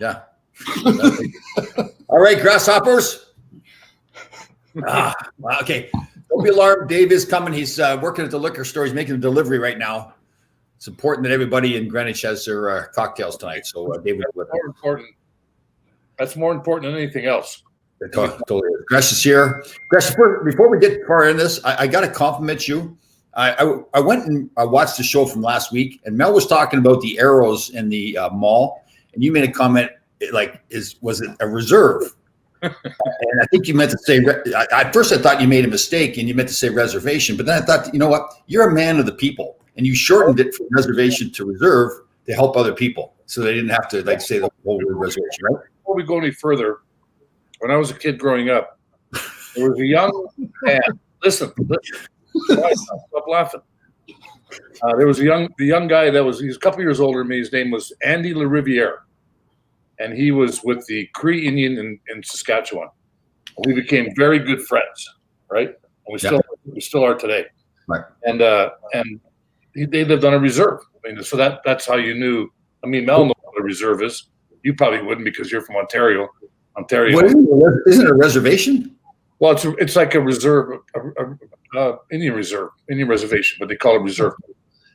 Yeah. All right, grasshoppers. Okay. Don't be alarmed. Dave is coming. He's working at the liquor store. He's making a delivery right now. It's important that everybody in Greenwich has their cocktails tonight. So Dave will That's more important. That's more important than anything else. Totally. Gresh is here. Gresh, before we get far in this, I got to compliment you. I went and watched the show from last week, and Mel was talking about the arrows in the mall, and you made a comment like, was it a reserve? And I think you meant to say. At first, I thought you made a mistake, and you meant to say reservation. But then I thought, you know what? You're a man of the people, and you shortened it from reservation to reserve to help other people, so they didn't have to say the whole word reservation, right? Before we go any further, when I was a kid growing up, there was a young man. Listen. Stop laughing. There was the young guy he was a couple years older than me. His name was Andy LaRiviere, and he was with the Cree Indian in Saskatchewan. We became very good friends, right? And we still are today. Right. And they lived on a reserve. I mean, so that's how you knew. I mean, Mel knows what a reserve is. You probably wouldn't because you're from Ontario. What isn't it a reservation? Well, it's like a reserve, Indian reservation, but they call it reserve.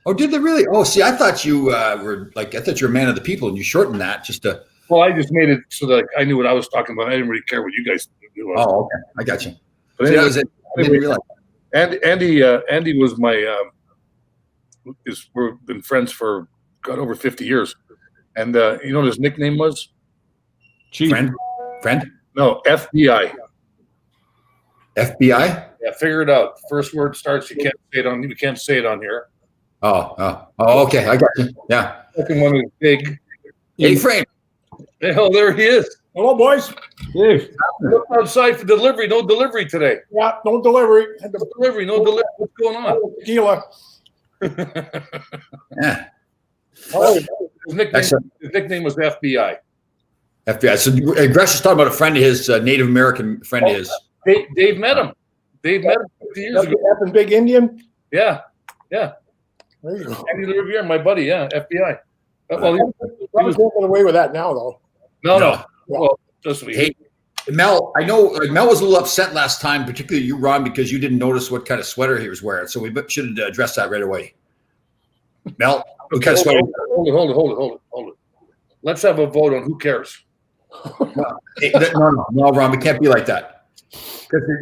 Oh, did they really? Oh, see, I thought you were I thought you were a man of the people, and you shortened that just to. Well, I just made it so that I knew what I was talking about. I didn't really care what you guys do. Oh, okay, I got you. But anyway, I didn't realize. Andy was my. We've been friends for over 50 years, and you know what his nickname was? Chief. Friend? No, FBI. FBI? Yeah, figure it out. First word starts. We can't say it on here. Oh, okay. I got you. Yeah. Second one is big. A-frame. Hell, there he is. Hello, boys. Dave. Look outside for delivery. No delivery today. Yeah, no delivery. No delivery. No delivery. What's going on? Tequila. Yeah. Oh, his nickname was FBI. FBI. So Gresh is talking about a friend of his, Native American friend of his. Dave met him. Dave met him 50 years ago. Up in Big Indian? Yeah. There you go. Andy LaRiviere, my buddy. Yeah, FBI. Well, he was walking away with that now, though. No. Well, just me. Hey, Mel, I know Mel was a little upset last time, particularly you, Ron, because you didn't notice what kind of sweater he was wearing. So we should address that right away. Mel, what kind of sweater? Hold it. Let's have a vote on who cares. No, Ron, we can't be like that.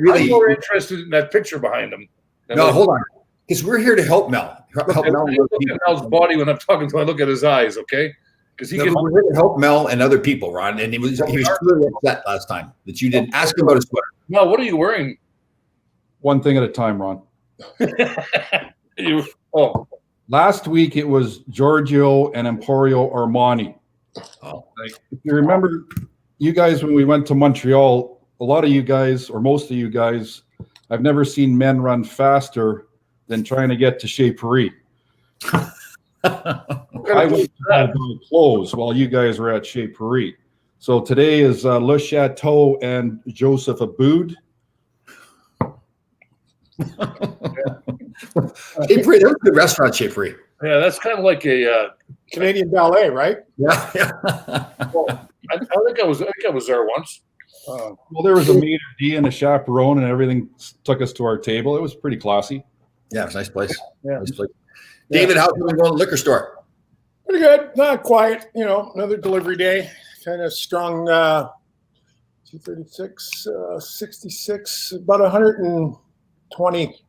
I'm more interested in that picture behind him. No, hold on. Because we're here to help Mel. Look at Mel's body when I'm talking to him. I look at his eyes, okay? Because we're here to help Mel and other people, Ron. And he was really upset last time that you didn't ask him about his sweater. Mel, what are you wearing? One thing at a time, Ron. Last week it was Giorgio and Emporio Armani. If you remember, you guys, when we went to Montreal, a lot of you guys, or most of you guys, I've never seen men run faster than trying to get to Chez Paris. I went to buy clothes while you guys were at Chez Paris. So today is Le Chateau and Joseph Aboud. Chez Paris, that was a good restaurant, Chez Paris. Yeah, that's kind of like a Canadian ballet, right? Yeah. Well, I think I was there once. Well, there was a maitre d' and a chaperone, and everything took us to our table. It was pretty classy. Yeah, it was a nice place. Yeah. Nice place. David, how's it going to the liquor store? Pretty good. Not quiet. Another delivery day. Kind of strong. 236, 66, about 120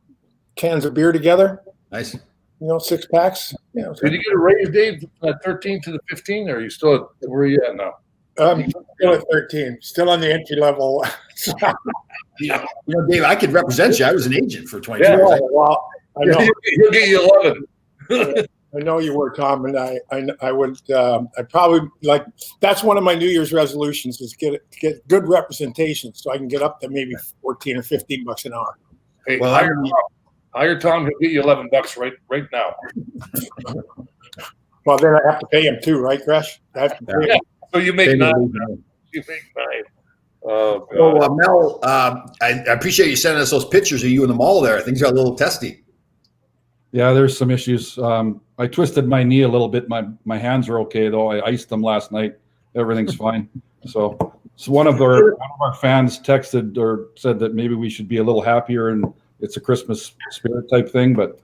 cans of beer together. Nice. 6 packs. Did you get a raise, Dave, 13 to the 15, or are you still where are you at now? Still at 13. Still on the entry level. Dave, I could represent you. I was an agent for 20 years. Well, I know. He'll get you 11. I know you were, Tom, and I would. I probably that's one of my New Year's resolutions is get good representation so I can get up to maybe $14 or $15 an hour. Hey, hire Tom. He'll get you $11 right now. Well, then I have to pay him too, right, Gresh? I have to pay him. So you make 9. You make 9. Mel, I appreciate you sending us those pictures of you in the mall there. Things got a little testy. Yeah, there's some issues. I twisted my knee a little bit. My hands are okay, though. I iced them last night. everything's fine. So one of our fans texted or said that maybe we should be a little happier and it's a Christmas spirit type thing. But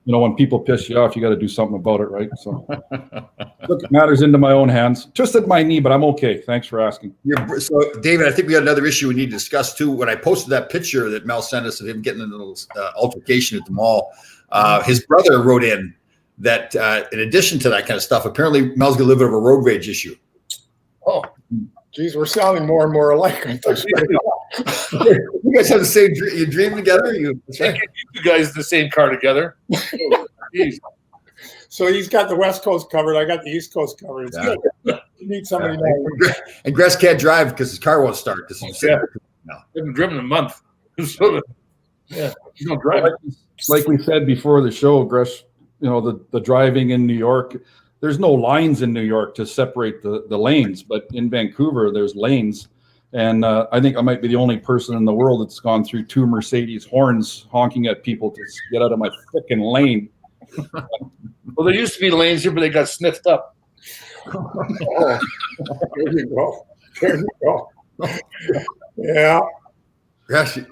you know, when people piss you off, you got to do something about it, right? So look, matters into my own hands. Twisted my knee, but I'm okay. Thanks for asking. So, David, I think we got another issue we need to discuss too. When I posted that picture that Mel sent us of him getting in a little altercation at the mall, his brother wrote in that in addition to that kind of stuff, apparently Mel's got a little bit of a road rage issue. Oh, geez, we're sounding more and more alike. You guys have the same you dream together? You guys the same car together. Jeez. So he's got the West Coast covered. I got the East Coast covered. It's good. You need somebody. And Gress can't drive because his car won't start. Yeah. I haven't driven in a month. So, yeah, you don't drive. Like we said before the show, Gress, you know, the driving in New York, there's no lines in New York to separate the lanes, but in Vancouver, there's lanes. And I think I might be the only person in the world that's gone through 2 Mercedes horns honking at people to get out of my freaking lane. Well, there used to be lanes here, but they got sniffed up. Oh, there you go. There you go. Yeah.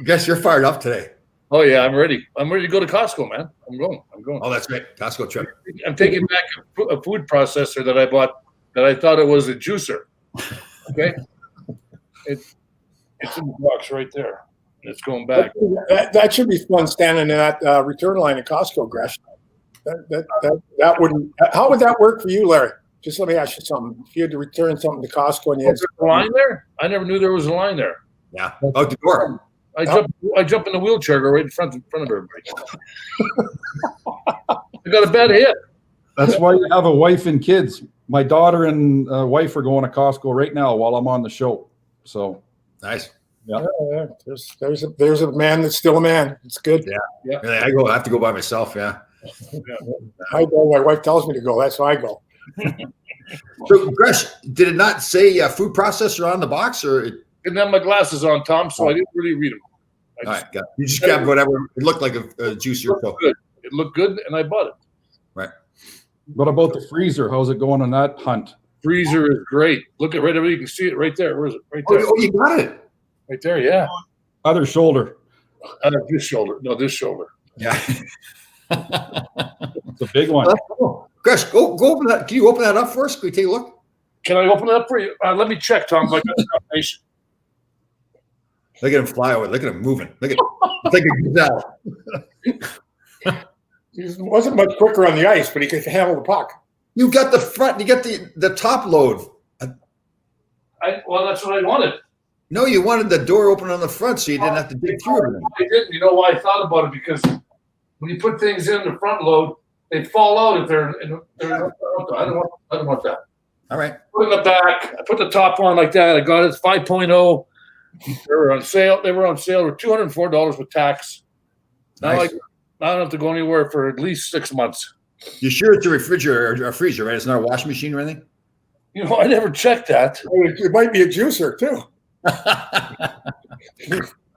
Guess you're fired up today. Oh yeah, I'm ready. I'm ready to go to Costco, man. I'm going. Oh, that's great. Costco trip. I'm taking back a food processor that I bought that I thought it was a juicer. Okay. It's in the box right there. It's going back. That should be fun standing in that return line at Costco, Gresh. That wouldn't. How would that work for you, Larry? Just let me ask you something. If you had to return something to Costco and you had a line there, I never knew there was a line there. Yeah. Out the door. I jump in the wheelchair, go right in front of everybody. I got a bad hit. That's why you have a wife and kids. My daughter and wife are going to Costco right now while I'm on the show. So nice. Yeah. There's a man that's still a man. It's good. Yeah. I have to go by myself. Yeah. I go. My wife tells me to go. That's why I go. So, Gresh, did it not say food processor on the box, or? Didn't have my glasses on, Tom, so I didn't really read them. All right, got it. You just grabbed whatever. It looked like a juicer. It looked good, and I bought it. Right. What about the freezer? How's it going on that hunt? Freezer is great. Look at right over. You can see it right there. Where is it? Right there. Oh, you got it. Right there. Yeah. Other shoulder. This shoulder. No, this shoulder. Yeah. It's a big one. Gresh, go open that. Can you open that up for us? Can we take a look? Can I open it up for you? Let me check, Tom. If I got information. Look at him fly over. Look at him moving. Look at it's like a gazelle. He wasn't much quicker on the ice, but he could handle the puck. You got the front. You got the top load. Well, that's what I wanted. No, you wanted the door open on the front so you didn't have to dig through everything. I didn't. You know why I thought about it? Because when you put things in the front load, they fall out if they're I don't want that. All right. Put in the back. I put the top on like that. I got it 5.0. They were on sale. They were on sale for $204 with tax. Now Nice. I don't have to go anywhere for at least 6 months. You sure it's a refrigerator or a freezer, right? It's not a washing machine or anything? You know, I never checked that. It might be a juicer too.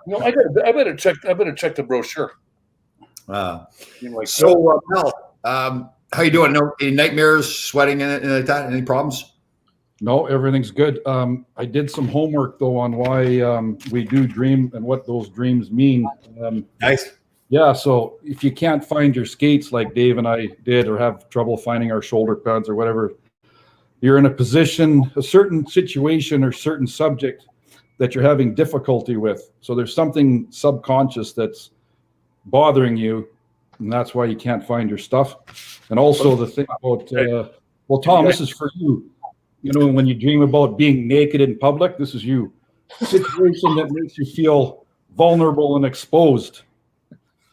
No, I better check the brochure. Wow. Like So, Mel, how you doing? No, any nightmares, sweating, anything like that? Any problems? No, everything's good. I did some homework though on why we do dream and what those dreams mean. Nice. Yeah, so if you can't find your skates like Dave and I did, or have trouble finding our shoulder pads or whatever, you're in a position, a certain situation or certain subject that you're having difficulty with. So there's something subconscious that's bothering you, and that's why you can't find your stuff. And also the thing about, well, Tom, this is for you. You know, when you dream about being naked in public, this is you. Situation that makes you feel vulnerable and exposed.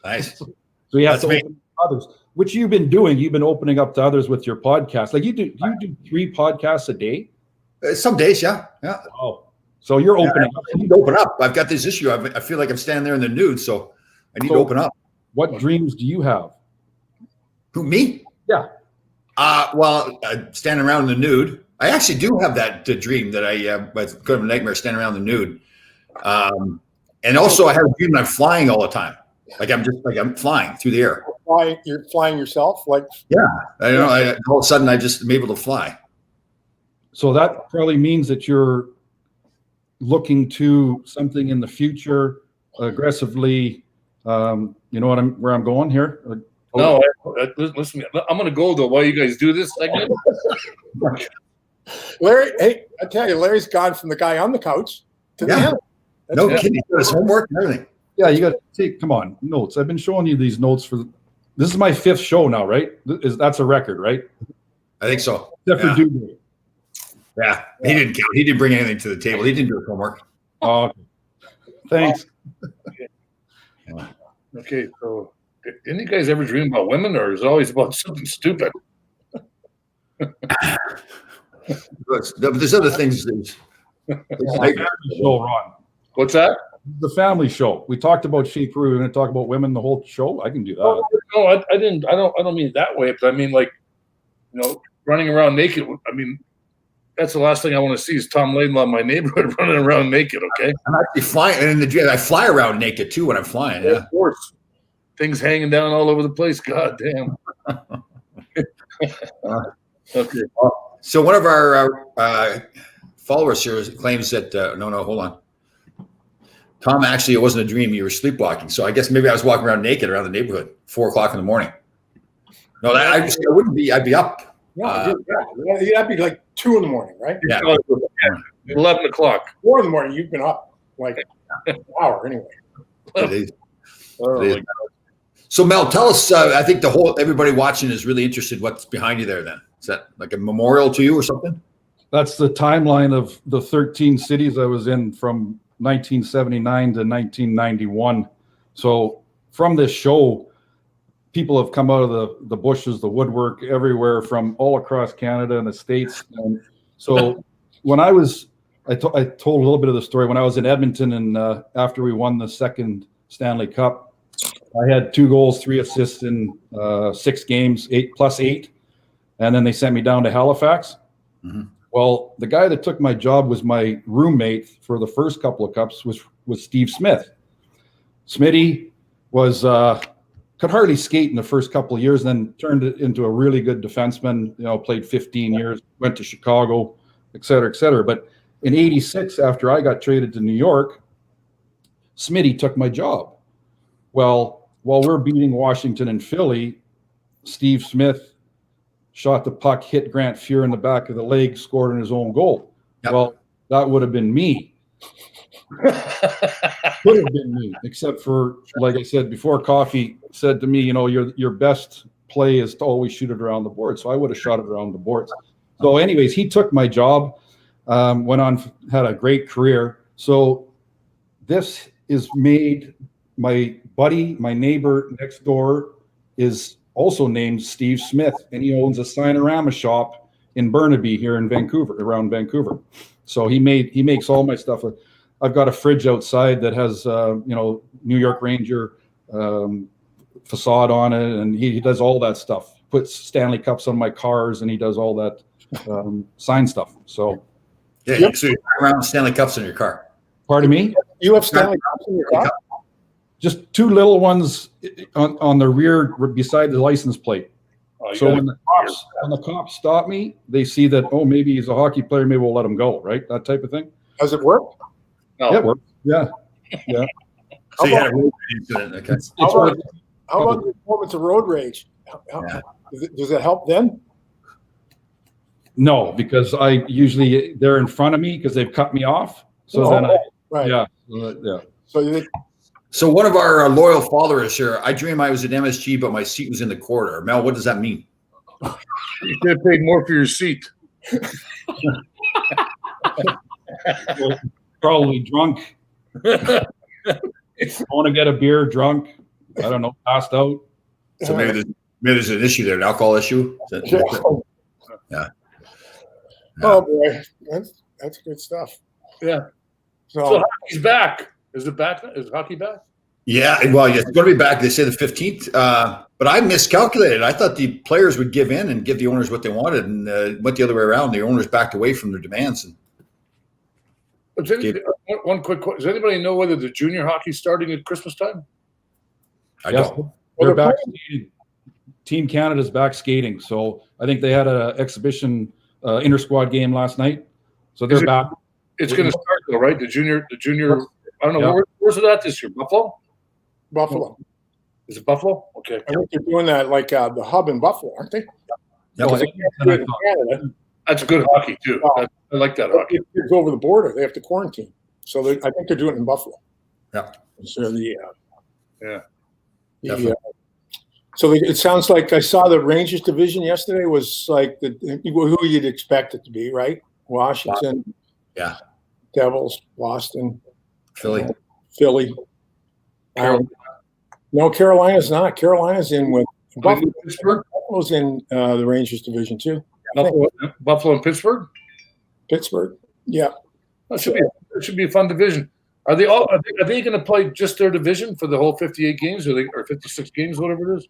Nice. So you have That's to open up to others, which you've been doing. You've been opening up to others with your podcast. Like you do 3 podcasts a day? Some days, yeah. Oh, so you're opening up. I need to open up. I've got this issue. I feel like I'm standing there in the nude, so I need to open up. What dreams do you have? Who, me? Yeah. Well, standing around in the nude. I actually do have that dream that I kind of a nightmare standing around in the nude. And also I have a dream that I'm flying all the time. I'm flying through the air. You're flying yourself? Like Yeah. I don't know. All of a sudden I just am able to fly. So that probably means that you're looking to something in the future aggressively. You know where I'm going here? No, listen. I'm going to go though while you guys do this segment. Larry, hey, I tell you, Larry's gone from the guy on the couch to the Yeah. hill. No kidding. He got his homework and everything. Yeah, you got to take. Come on, notes. I've been showing you these notes for. This is my 5th show now, right? That's a record, right? I think so. Except for Dubé. Yeah. He didn't count. He didn't bring anything to the table. He didn't do his homework. Okay. Thanks. Okay, so didn't you guys ever dream about women, or is it always about something stupid? There's other things. It's a family show, Ron. What's that? The family show. We talked about Shape We're going to talk about women the whole show. I can do that. No, I didn't. I don't mean it that way. But I mean, like, running around naked. I mean, that's the last thing I want to see is Tom Laidlaw in my neighborhood running around naked. Okay. I'm actually flying, and in the dream, I fly around naked too when I'm flying. Yeah. Of course. Things hanging down all over the place. God damn. Okay. So one of our followers here claims that no, hold on. Tom, actually, it wasn't a dream. You were sleepwalking. So I guess maybe I was walking around naked around the neighborhood, 4 o'clock in the morning. No, I wouldn't be. I'd be up. Yeah, that'd be like 2 in the morning, right? Yeah. 11 o'clock. 4 in the morning, you've been up like an hour anyway. Oh, So Mel, tell us. I think everybody watching is really interested. What's behind you there? Then is that like a memorial to you or something? That's the timeline of the 13 cities I was in from 1979 to 1991. So from this show, people have come out of the bushes, the woodwork, everywhere from all across Canada and the States. And so when I told a little bit of the story when I was in Edmonton, and after we won the 2nd Stanley Cup, I had 2 goals, 3 assists in 6 games, 8+8. And then they sent me down to Halifax. Mm-hmm. Well, the guy that took my job was my roommate for the first couple of cups was Steve Smith. Smitty was could hardly skate in the first couple of years, then turned it into a really good defenseman. Played 15 years, went to Chicago, et cetera, et cetera. But in '86, after I got traded to New York, Smitty took my job. Well, while we're beating Washington and Philly, Steve Smith shot the puck, hit Grant Fuhr in the back of the leg, scored in his own goal. Yep. Well, that would have been me. Could have been me, except for, like I said before, Coffey said to me, your best play is to always shoot it around the board. So I would have shot it around the boards. So anyways, he took my job, went on, had a great career. So this is made, my buddy, my neighbor next door is also named Steve Smith, and he owns a Signorama shop in Burnaby here in Vancouver, around Vancouver. So he makes all my stuff. I've got a fridge outside that has New York Ranger facade on it, and he does all that stuff. Puts Stanley Cups on my cars, and he does all that sign stuff. So yeah, so you run around Stanley Cups in your car. Pardon me? You have Stanley Cups in your car? Just 2 little ones on the rear beside the license plate. So when the cops stop me, they see that, maybe he's a hockey player, maybe we'll let him go, right? That type of thing. Does it work? No. Yeah, it works. Yeah. So you had a road incident. Okay. How about the moments of road rage? Does it help then? No, because they're in front of me because they've cut me off. So right. Yeah. So one of our loyal followers here, I dream I was at MSG, but my seat was in the corridor. Mel, what does that mean? You could have paid more for your seat. Probably drunk. Want to get a beer, drunk. I don't know, passed out. So maybe there's an issue there, an alcohol issue. Yeah. Oh boy, that's good stuff. Yeah. So hockey's back. Is it back? Is hockey back? Yeah, well, it's going to be back. They say the 15th, but I miscalculated. I thought the players would give in and give the owners what they wanted, and went the other way around. The owners backed away from their demands. One quick question: does anybody know whether the junior hockey's starting at Christmas time? I don't. They're back skating. Team Canada's back skating. So I think they had an exhibition inter squad game last night, so Is they're it- back. It's going to start though, right? The junior. I don't know Yeah. where's it at this year. Buffalo. Buffalo. Is it Buffalo? Okay. I think they're doing that like the hub in Buffalo, aren't they? Yep. Well, They can't do it in Canada. That's good hockey too. Oh. I like that hockey. Kids over the border, they have to quarantine. So I think they're doing it in Buffalo. Yeah. So Yeah. Definitely. It sounds like I saw the Rangers division yesterday was like who you'd expect it to be, right? Washington, Yeah. Devils, Boston, Philly. Philly. Carolina. No, Carolina's not. Carolina's in with Pittsburgh. Buffalo's in the Rangers division too. Buffalo and Pittsburgh. Pittsburgh. Yeah. That should be a fun division. Are they going to play just their division for the whole 58 games or 56 games, whatever it is?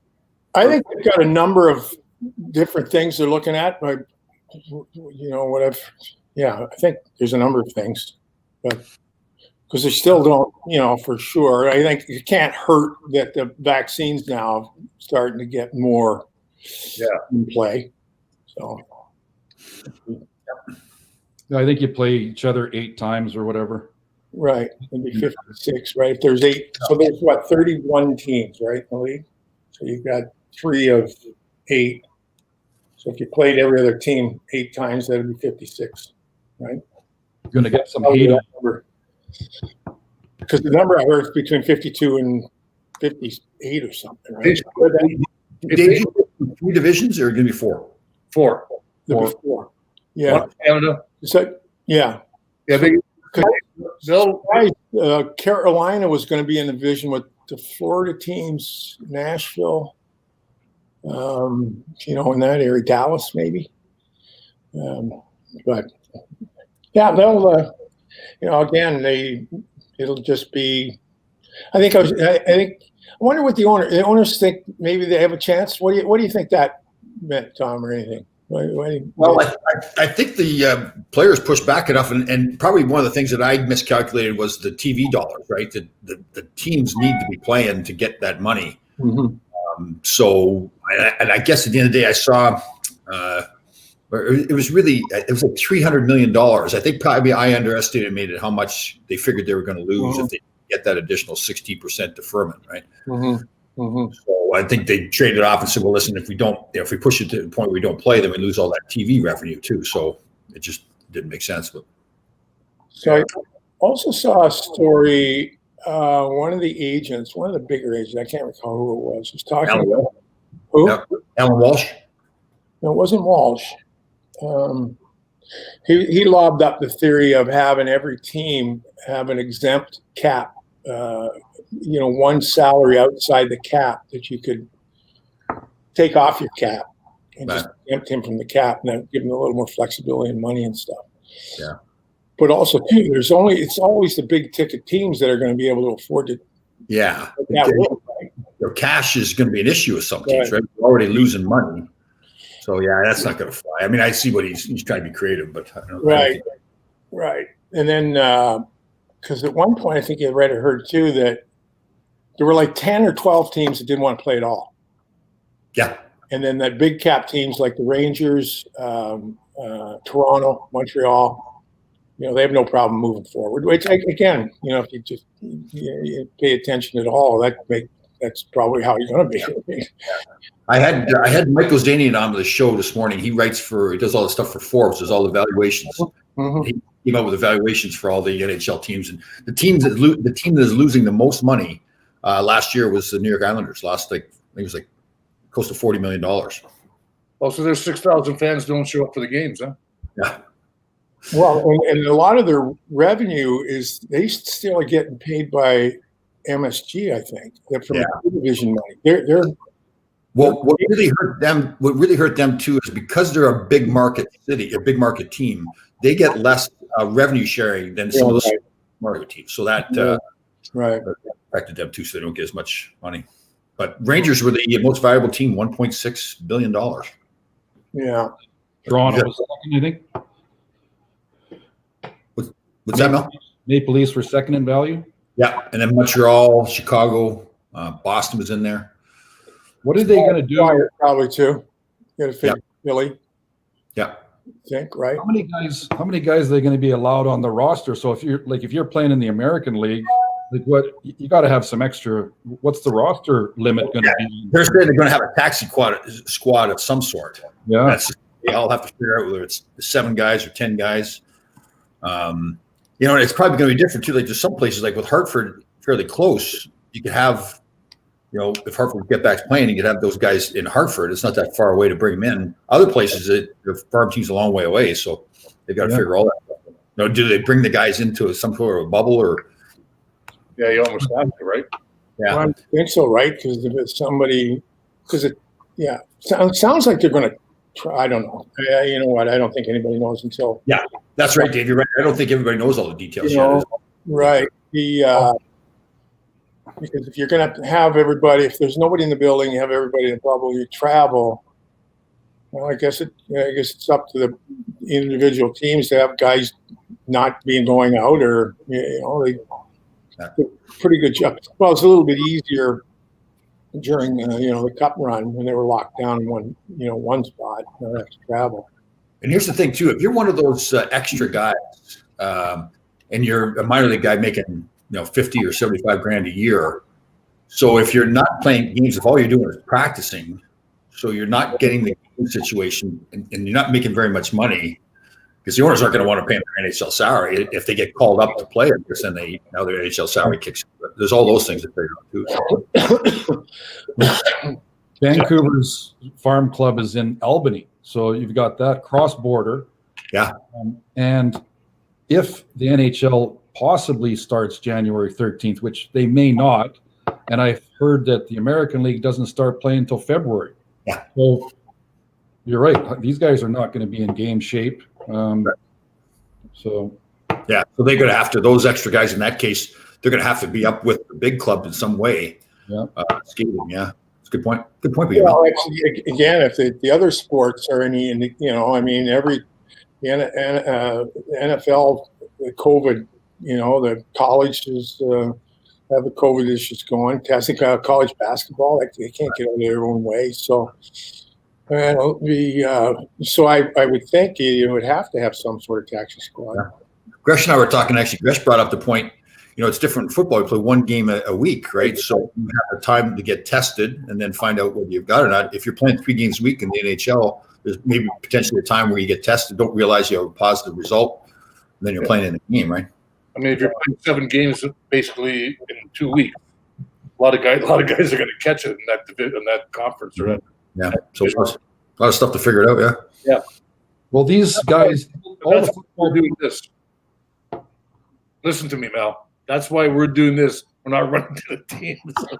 I think they've got a number of different things they're looking at, but I think there's a number of things, but because they still don't, for sure. I think it can't hurt that the vaccines now starting to get more in play. So I think you play each other 8 times or whatever. right, it'd be 56, right? If there's 8, so there's 31 teams, right, in the league? So you've got 3 of 8. So if you played every other team 8 times, that'd be 56, right? You're going to get some heat. Because the number I heard is between 52 and 58 or something, right? Dave, you get 3 divisions or going to be 4? 4. There'll be 4. Yeah. One in Canada. So, yeah. Yeah, they'll Carolina was going to be in the division with the Florida teams, Nashville, in that area, Dallas maybe. But yeah, they'll, again, it'll just be. I wonder what the owners think. Maybe they have a chance. What do you think that meant, Tom, or anything? Well, I think the players pushed back enough, and probably one of the things that I miscalculated was the TV dollars, right? The teams need to be playing to get that money. Mm-hmm. So I guess at the end of the day, I saw it was like $300 million. I think probably I underestimated how much they figured they were going to lose if they get that additional 60% deferment, right? Mm-hmm. Mm-hmm. So I think they traded off and said, well, listen, if we push it to the point where we don't play, then we lose all that TV revenue too. So it just didn't make sense. But so I also saw a story. One of the agents, one of the bigger agents, I can't recall who it was talking about who? Yep. Alan Walsh. No, it wasn't Walsh. He lobbed up the theory of having every team have an exempt cap. One salary outside the cap that you could take off your cap and just exempt him from the cap, and then give him a little more flexibility and money and stuff. Yeah. But also too, it's always the big ticket teams that are going to be able to afford to. Yeah. Right? Your cash is going to be an issue with some teams, right? You're already losing money. So yeah, that's not going to fly. I mean, I see what he's trying to be creative, but I don't know. Right. And then because at one point I think I read or heard too that there were like 10 or 12 teams that didn't want to play at all. Yeah. And then that big cap teams like the Rangers, Toronto, Montreal, they have no problem moving forward. Which again, if you just pay attention at all, that's probably how you're going to be. I had Michael Zdanian on the show this morning. He does all the stuff for Forbes, does all the valuations. Mm-hmm. He came up with evaluations for all the NHL teams, and the team that is losing the most money last year was the New York Islanders. Lost I think it was close to $40 million. Oh, so there's 6,000 fans don't show up for the games, huh? Yeah. Well, and a lot of their revenue is they still are getting paid by MSG, I think, from the division money. They're what really hurt them too is because they're a big market city, a big market team, they get less revenue sharing than some of those market teams. So that affected them too, so they don't get as much money. But Rangers were the most valuable team, $1.6 billion. Yeah. Toronto was second, I think. What's that, Mel? Maple Leafs were second in value. Yeah, and then Montreal, Chicago, Boston was in there. What are they going to do? Probably too. Got to figure Philly. Yeah. think, right? How many guys are they going to be allowed on the roster? So if you're playing in the American League, like what you got to have some extra. What's the roster limit going to be? They're saying they're going to have a taxi squad of some sort. Yeah, They all have to figure out whether it's 7 guys or 10 guys. You know, and it's probably going to be different too. Like there's some places like with Hartford, fairly close. You could have, you know, if Hartford get back to playing, you could have those guys in Hartford. It's not that far away to bring them in. Other places, the farm team's a long way away, so they've got to figure all that out. You know, do they bring the guys into some sort of a bubble or? Yeah, you almost have to, right? Yeah, Well, I think so, right? Because if it's somebody, sounds like they're going to try. I don't know. You know what? I don't think anybody knows until. that's right, Dave. You're right. I don't think everybody knows all the details You yet. know, right. Because if you're going to have everybody, if there's nobody in the building, you have everybody in the bubble, you travel. Well, I guess it's up to the individual teams to have guys not being going out, or you know, they do a pretty good job. Well, it's a little bit easier during the cup run when they were locked down in one spot. Not have to travel. And here's the thing too: if you're one of those extra guys, and you're a minor league guy making 50 or 75 grand a year, so if you're not playing games, if all you're doing is practicing, so you're not getting the game situation, and you're not making very much money, because the owners aren't going to want to pay them their NHL salary if they get called up to play it, because then now their NHL salary kicks in. But there's all those things to figure out too. Vancouver's farm club is in Albany, so you've got that cross border. Yeah, and if the NHL possibly starts January 13th, which they may not, and I've heard that the American League doesn't start playing until February. Yeah. So you're right. These guys are not going to be in game shape. So yeah. So they're going to have to, those extra guys in that case, they're going to have to be up with the big club in some way. Yeah. Skating. Yeah. It's a good point. Good point. Peter. Well, again, if the other sports are any, every NFL, the COVID, the colleges have the COVID issues going. I think college basketball, they can't get out of their own way. So, I would think you would have to have some sort of taxi squad. Yeah. Gresh and I were talking, actually. Gresh brought up the point, it's different in football. You play one game a week, right? So you have the time to get tested and then find out whether you've got it or not. If you're playing 3 games a week in the NHL, there's maybe potentially a time where you get tested, don't realize you have a positive result, and then you're playing in the game, right? I mean, if you're playing 7 games basically in 2 weeks, a lot of guys are going to catch it in that conference, right? Yeah, so a lot of stuff to figure it out. Yeah. Yeah. Well, these guys, that's why we're doing this. Listen to me, Mel. That's why we're doing this. We're not running to the teams. so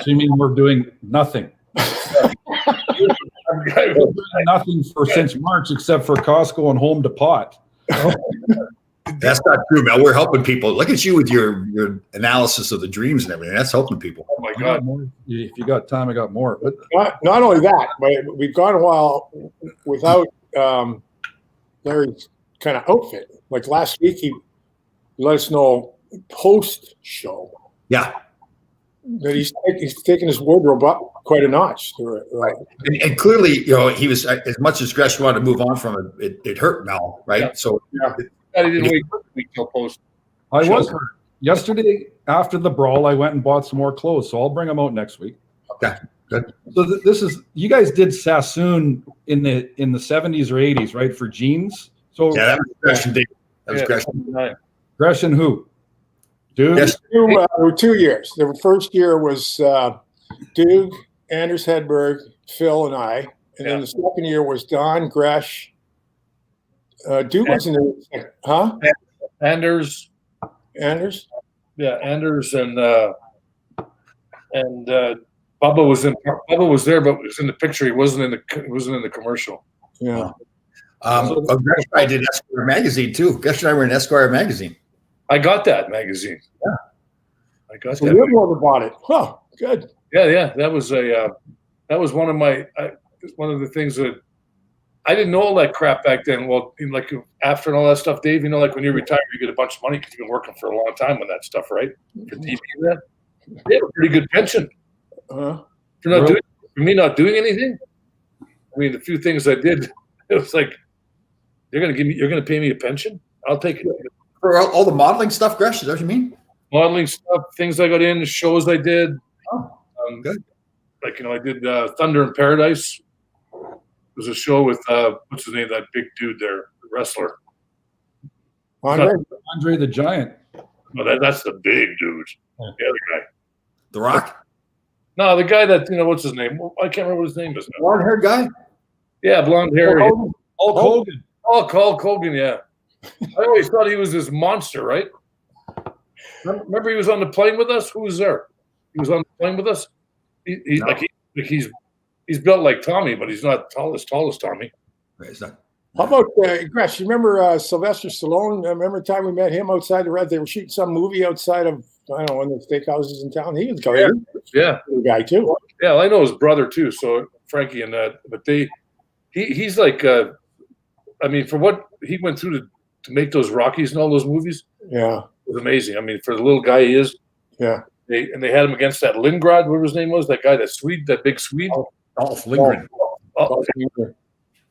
you mean we're doing nothing? Nothing since March, except for Costco and Home Depot. That's not true, Mel. We're helping people. Look at you with your analysis of the dreams and everything. That's helping people. Oh my God! If you got time, I got more. But not only that, but we've gone a while without Larry's kind of outfit. Like last week, he let us know post show. Yeah. That he's taken his wardrobe up quite a notch. Right. And clearly, he was, as much as Gresh wanted to move on from it, it hurt Mel, right? Yeah. So I didn't wait till post. I was hurt. Yesterday, after the brawl, I went and bought some more clothes, so I'll bring them out next week. Okay, good. So this is, you guys did Sassoon in the 70s or 80s, right, for jeans? So Yeah, that was Gresh and Dave. That was Gresh. Gresh and who? Dude? Yes. There were 2 years. The first year was Duke, Anders Hedberg, Phil, and I. And then the second year was Don, Gresh. Duke was in there. Huh? Anders. Anders? Yeah, Anders and Bubba was in. Bubba was there, but was in the picture. He wasn't in the commercial. Yeah. Gresh and I did Esquire magazine too. Gresh and I were in Esquire magazine. I got that magazine. Yeah. I got So that. you wrote about it. Huh. Good. Yeah. That was one of my one of the things that I didn't know all that crap back then. Well, like after and all that stuff, Dave, when you retire, you get a bunch of money because you've been working for a long time on that stuff, right? For TV and that. They have a pretty good pension. For me not doing anything. I mean, the few things I did, it was like You're gonna pay me a pension? I'll take it. For all the modeling stuff, Gresh, is that what you mean? Modeling stuff, things I got in, the shows I did. Oh, good. Like, I did Thunder in Paradise. It was a show with what's his name? That big dude there, the wrestler. Andre the Giant. No, that's the big dude. The other guy. The Rock? No, the guy that what's his name? I can't remember what his name is now. Blonde-haired guy? Yeah, blonde hair. Hulk Hogan. Oh, Hulk Hogan. Yeah. I always thought he was this monster, right? Remember, he was on the plane with us. Who was there? He was on the plane with us. He's built like Tommy, but he's not as tall as Tommy. Right, it's not. How about Gresh? You remember Sylvester Stallone? Remember the time we met him outside the Red? They were shooting some movie outside of, I don't know, one of the steakhouses in town. He was going. Yeah. The guy too. Yeah, I know his brother too. So Frankie and that, but he's like, I mean, for what he went through to make those Rockies and all those movies, Yeah. it was amazing. I mean, for the little guy he is. Yeah. They had him against that Lindgrad, whatever his name was, that guy, that big Swede. Dolph Lundgren.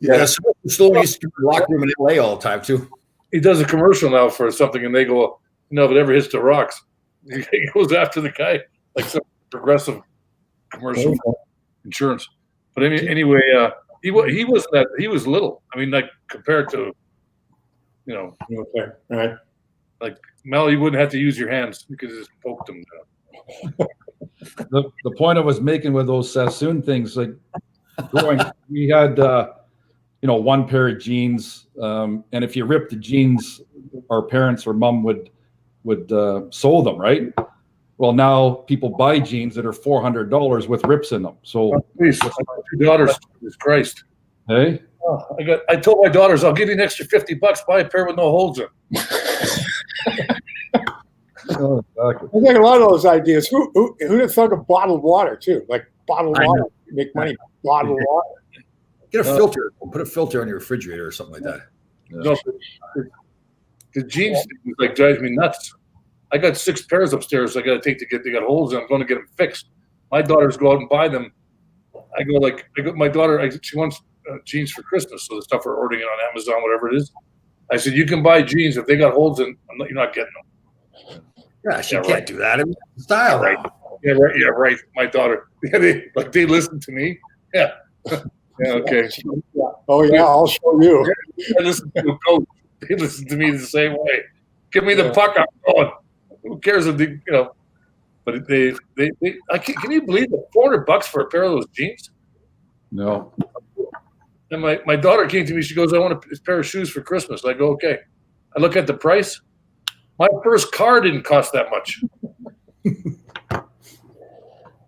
Yeah, Stallone used to be in the locker room in LA all the time, too. He does a commercial now for something, and they go, if it ever hits the rocks, he goes after the guy like some progressive commercial insurance. But anyway, he wasn't that. He was little. I mean, like compared to, Okay. All right. like Mel, you wouldn't have to use your hands. You could just poke them down. The point I was making with those Sassoon things, like growing, we had one pair of jeans, and if you ripped the jeans, our parents or mom would sew them, right? Well, now people buy jeans that are $400 with rips in them. So, Please, my two daughters, Jesus Christ. hey, I told my daughters, I'll give you an extra $50. Buy a pair with no holes in. oh, exactly. I think a lot of those ideas. Who'd have thought of bottled water too? Like bottled water, make money. Bottled water. Get a filter. Put a filter on your refrigerator or something like that. No, the jeans thing like drives me nuts. I got 6 pairs upstairs. I got to take to get. They got holes in. I'm going to get them fixed. My daughters go out and buy them. My daughter. She wants jeans for Christmas, so the stuff we're ordering it on Amazon, whatever it is. I said, you can buy jeans if they got holes in. You're not getting them. Gosh, you can't do that. I mean, style, right? Yeah, right. Yeah, right. My daughter. They listen to me. Yeah. Yeah. Okay. Yeah. Oh yeah, I'll show you. I listen to a coach. They listen to me the same way. Give me the puck. I'm going. Who cares if they, But can you believe it? $400 for a pair of those jeans? No. And my daughter came to me. She goes, "I want a pair of shoes for Christmas." I go, "Okay." I look at the price. My first car didn't cost that much.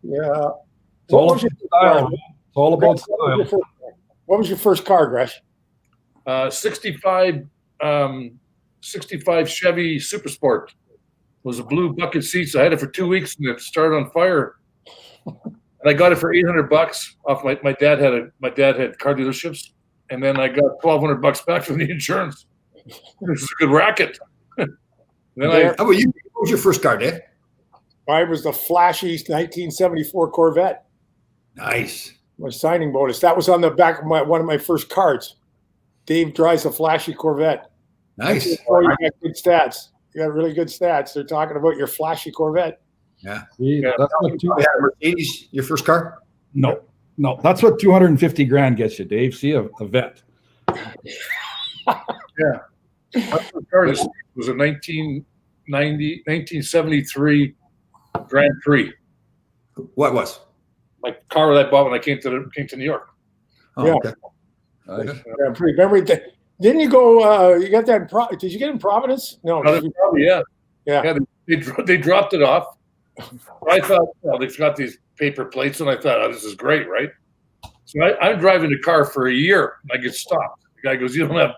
Yeah. It's all about style. It's all about style. What was your first car, Gresh? 65 Chevy Super Sport. It was a blue bucket seats. I had it for 2 weeks and it started on fire. And I got it for $800 off my dad had car dealerships, and then I got $1,200 back from the insurance. This is a good racket. How about you? What was your first car, Dave? Mine was the flashy 1974 Corvette. Nice. My signing bonus. That was on the back of one of my first cards. Dave drives a flashy Corvette. Nice. Oh, you got good stats. You got really good stats. They're talking about your flashy Corvette. Yeah. See, that's what You had a Mercedes, your first car? no, that's what 250 grand gets you, Dave. See, a vet. Yeah. My first car was a 1973 Grand Prix. What was? My car that I bought when I came to New York. Oh, Yeah. okay. Nice. Yeah, remember, didn't you go? You got that? Did you get it in Providence? No. Yeah. Yeah. They dropped it off. I thought, they've got these paper plates, and I thought, this is great, right? So I'm driving the car for a year, and I get stopped. The guy goes, "You don't have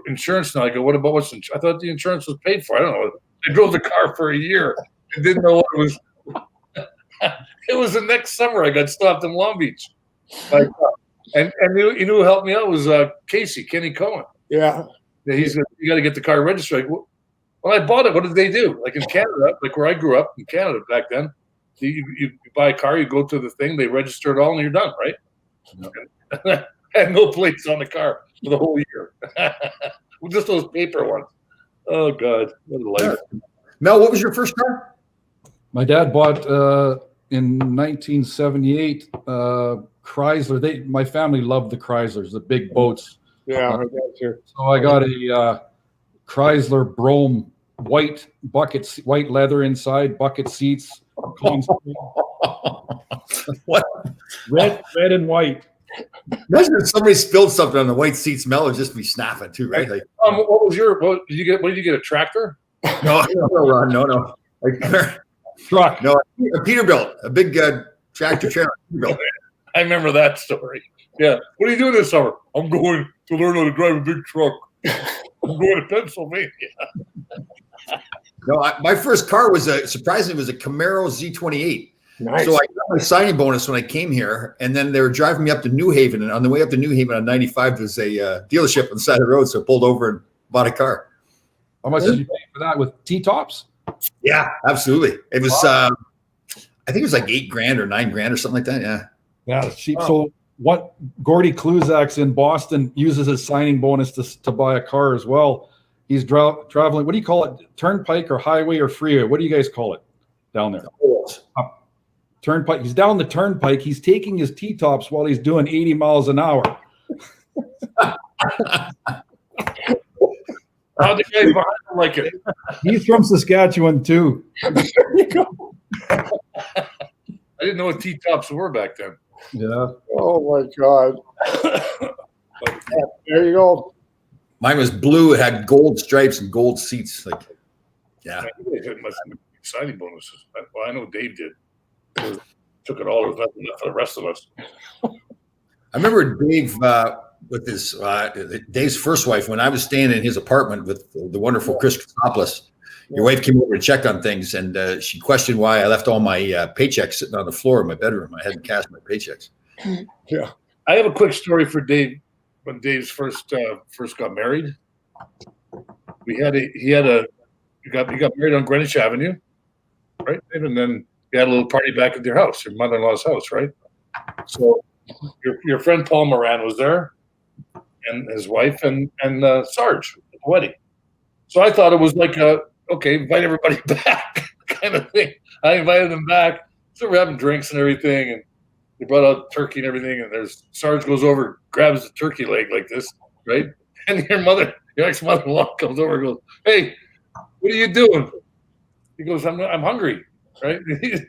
insurance now." I go, "What about what's insurance?" I thought the insurance was paid for. I don't know. I drove the car for a year and didn't know what it was. It was the next summer I got stopped in Long Beach. And you know who helped me out was Kenny Cohen. Yeah. You got to get the car registered. When I bought it, what did they do? Like in Canada, like where I grew up in Canada back then, you buy a car, you go to the thing, they register it all, and you're done, right? had no plates on the car for the whole year. Just those paper ones. Oh God, what a life. Mel, what was your first car? My dad bought in 1978 Chrysler. My family loved the Chryslers, the big boats. Yeah, my dad's here. So I got a Chrysler Brougham white leather inside, bucket seats, What? red and white. Imagine if somebody spilled something on the white seats. Mel would just be snapping too, right? Like, What was your? What did you get? What did you get? A tractor? no, Ron, no. Like, Truck. no, a Peterbilt, a big tractor trailer. Peterbilt. I remember that story. Yeah. What are you doing this summer? I'm going to learn how to drive a big truck. I'm going to Pennsylvania. No, my first car was surprisingly was a Camaro Z28. Nice. So I got my signing bonus when I came here, and then they were driving me up to New Haven. And on the way up to New Haven on 95, there's a dealership on the side of the road. So I pulled over and bought a car. How much did you pay for that with T-tops? Yeah, absolutely. It was, I think it was like $8,000 or $9,000 or something like that. Yeah. Yeah, it's cheap. So what Gordy Kluzak's in Boston uses his signing bonus to buy a car as well. He's traveling. What do you call it? Turnpike or highway or freeway? What do you guys call it down there? Turnpike. He's down the turnpike. He's taking his T-tops while he's doing 80 miles an hour. How the guys behind him like it? He's from Saskatchewan too. There you go. I didn't know what T-tops were back then. Yeah. Oh my God. There you go. Mine was blue. It had gold stripes and gold seats. Like, yeah. It must have been exciting bonuses. Well, I know Dave did. Took it all. There's nothing left for the rest of us. I remember Dave with his Dave's first wife when I was staying in his apartment with the wonderful Chris Christopoulos. Your wife came over to check on things, and she questioned why I left all my paychecks sitting on the floor in my bedroom. I hadn't cashed my paychecks. Yeah. I have a quick story for Dave. When Dave's first got married, he got married on Greenwich Avenue, right? And then he had a little party back at your house, your mother-in-law's house, right? So your friend Paul Moran was there, and his wife and Sarge at the wedding. So I thought it was like okay, invite everybody back kind of thing. I invited them back, so we're having drinks and everything, and they brought out turkey and everything, and there's Sarge goes over, grabs the turkey leg like this, right? And your ex-mother-in-law comes over and goes, "Hey, what are you doing?" He goes, I'm hungry, right?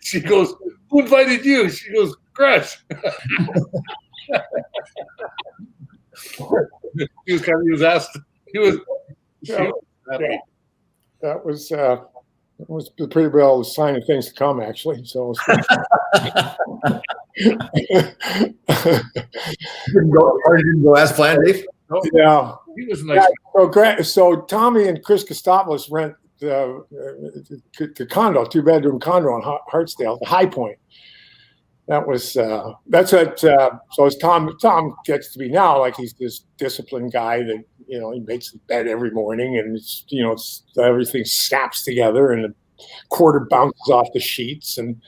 She goes, "Who invited you?" She goes, "Gresh." He was asked. That was pretty well a sign of things to come, actually. So Didn't go as planned, Dave? yeah. He was nice. Yeah, so Tommy and Chris Christopoulos rent the condo, 2-bedroom condo on Hartsdale, the High Point. That's what. So as Tom gets to be now, like he's this disciplined guy that he makes his bed every morning, and everything snaps together, and the quarter bounces off the sheets, and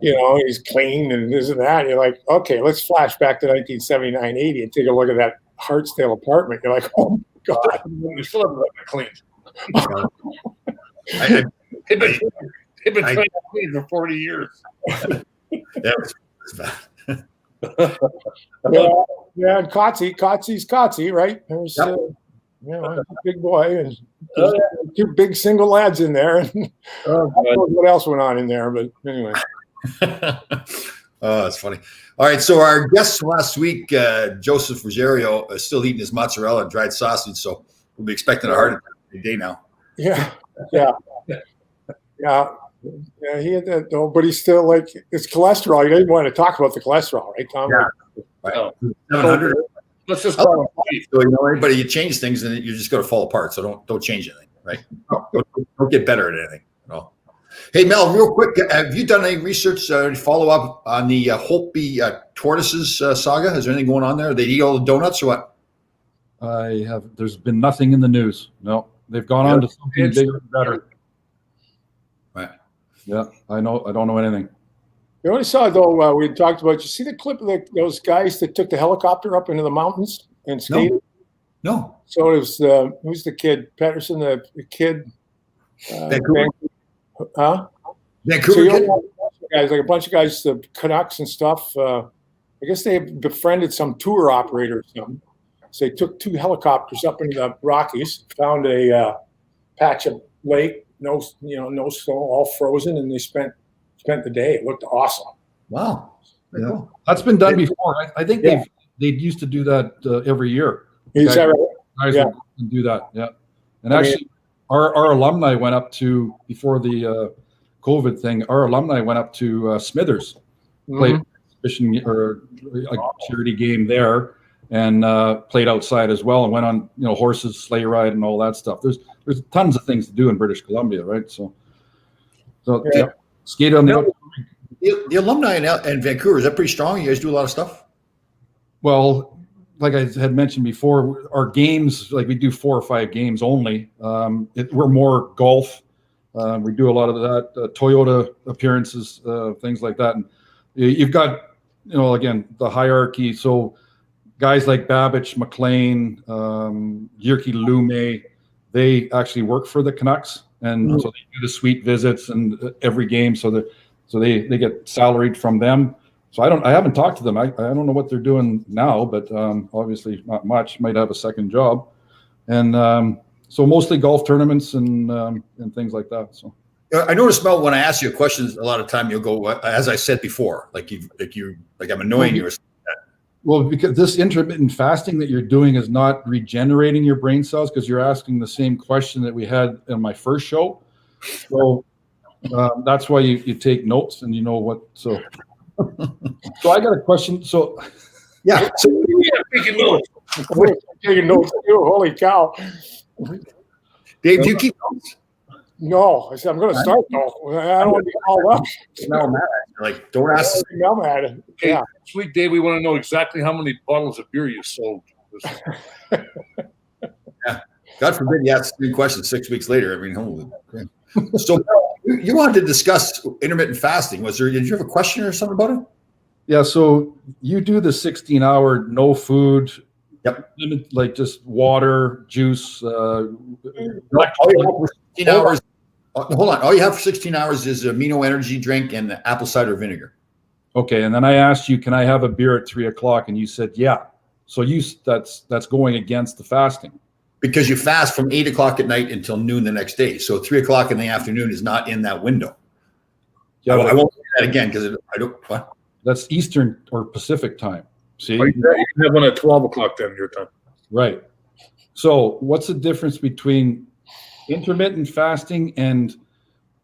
he's clean and this and that. And you're like, okay, let's flash back to 1979, 80 and take a look at that Hartsdale apartment. You're like, oh my God, You still haven't got it cleaned. They've been trying to clean for 40 years. Yeah, and Kotze's Kotze, right? There's, a big boy and two big single lads in there. And I don't know what else went on in there, but anyway. Oh, that's funny. All right, so our guest last week, Joseph Rosario, is still eating his mozzarella and dried sausage, so we'll be expecting a heart attack any day now. Yeah. He had that though, but he's still like it's cholesterol. You didn't want to talk about the cholesterol, right, Tom? Yeah. Right. 700. Let's just call him. So anybody you change things, and you're just going to fall apart. So don't change anything, right? Don't get better at anything. No. Hey Mel, real quick, have you done any research, follow up on the Holtby tortoises saga? Is there anything going on there? They eat all the donuts or what? I have. There's been nothing in the news. No, they've gone on to something bigger and better. Right. Yeah, I know. I don't know anything. You only saw though. We had talked about. You see the clip of those guys that took the helicopter up into the mountains and skated. No. So it was who's the kid? Patterson, the kid. Vancouver. Huh? Vancouver So you kid? know, guys, like a bunch of guys, the Canucks and stuff. I guess they befriended some tour operator or something. So they took 2 helicopters up into the Rockies, found a patch of lake, no snow, all frozen, and they spent the day. It looked awesome. Wow. Yeah. That's been done before. I think they used to do that every year. Is that right? Guys Yeah. would do that. Yeah. And I mean- actually, our alumni went up to, before the COVID thing, our alumni went up to Smithers, played fishing or a charity game there, and played outside as well, and went on horses, sleigh ride, and all that stuff. There's tons of things to do in British Columbia, right? So Yeah. skate on the. The alumni in Vancouver, is that pretty strong? You guys do a lot of stuff? Well, like I had mentioned before, our games, like we do 4 or 5 games only. We're more golf. We do a lot of that, Toyota appearances, things like that. And you've got, again, the hierarchy. So guys like Babbage, McLean, Yerke Lume, they actually work for the Canucks. And so they do the suite visits and every game. So they get salaried from them. So I haven't talked to them. I don't know what they're doing now, but obviously not much. Might have a second job, and so mostly golf tournaments and things like that. So I noticed, Mel, when I ask you a question, a lot of time you'll go, as I said before, like I'm annoying you. Or something like that. Well, because this intermittent fasting that you're doing is not regenerating your brain cells, because you're asking the same question that we had in my first show. So that's why you take notes and you know what. So I got a question. So Yeah. So, Taking notes. Taking notes. Holy cow! Dave, do you keep notes? No, I said I'm going to start though. I don't want to be called up. No, I'm mad at you. Like, don't ask. I'm at it. Yeah. Sweet Dave, we want to know exactly how many bottles of beer you sold. God forbid you ask 3 questions 6 weeks later. I mean, holy crap. So you wanted to discuss intermittent fasting. Did you have a question or something about it? yeah, so you do the 16-hour no food. Yep. Like just water, juice. All you have for 16 hours. Hold on. All you have for 16 hours is amino energy drink and apple cider vinegar. Okay, and then I asked you, can I have a beer at 3:00? And you said, yeah. So that's going against the fasting. Because you fast from 8 o'clock at night until noon the next day. So 3 o'clock in the afternoon is not in that window. Yeah, I won't say that again because I don't. What? that's Eastern or Pacific time. See, You can have one at 12 o'clock then, your time. right. So what's the difference between intermittent fasting and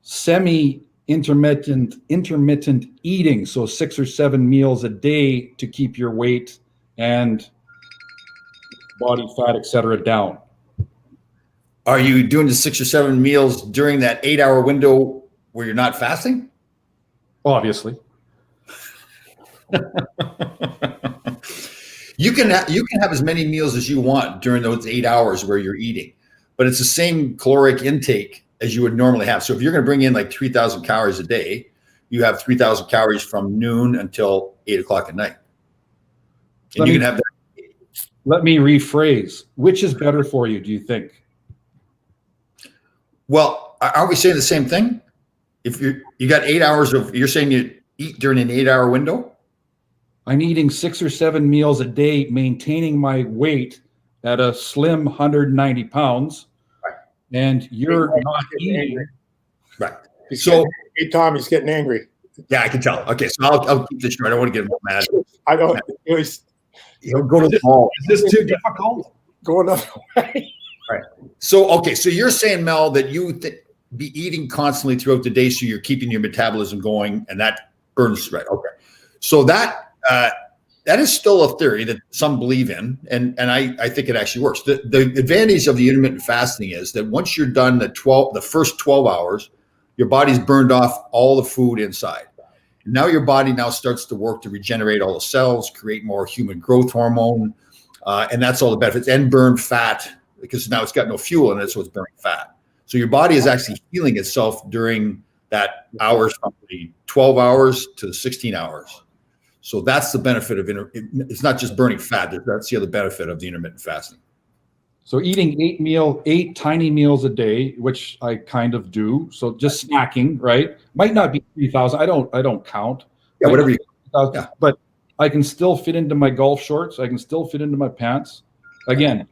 semi-intermittent eating? So 6 or 7 meals a day to keep your weight and body fat, etc., down. Are you doing the 6 or 7 meals during that 8-hour window where you're not fasting? Obviously. You can have as many meals as you want during those 8 hours where you're eating, but it's the same caloric intake as you would normally have. So if you're going to bring in like 3,000 calories a day, you have 3,000 calories from noon until 8 o'clock at night. And you can have that. Let me rephrase. Which is better for you, do you think? Well, aren't we saying the same thing? If you got 8 hours you're saying you eat during an 8-hour window? I'm eating 6 or 7 meals a day, maintaining my weight at a slim 190 pounds, and you're not eating. Right. So, hey, Tom, he's getting angry. Yeah, I can tell. Okay, so I'll keep this short. I don't want to get him mad. I don't. It was He'll go to the mall. Is this too difficult? going another way. So you're saying, Mel, that you be eating constantly throughout the day, so you're keeping your metabolism going, and that burns, right? Okay. So that is still a theory that some believe in, and I think it actually works. The advantage of the intermittent fasting is that once you're done the first 12 hours, your body's burned off all the food inside. Now your body starts to work to regenerate all the cells, create more human growth hormone, and that's all the benefits, and burn fat, because now it's got no fuel in it, so it's burning fat. So your body is actually healing itself during that hours from the 12 hours to the 16 hours. So that's the benefit of it's not just burning fat. That's the other benefit of the intermittent fasting. So eating 8 tiny meals a day, which I kind of do. So just snacking, right? Might not be 3,000. I don't count. Yeah, whatever you. Yeah. But I can still fit into my golf shorts. I can still fit into my pants. Again,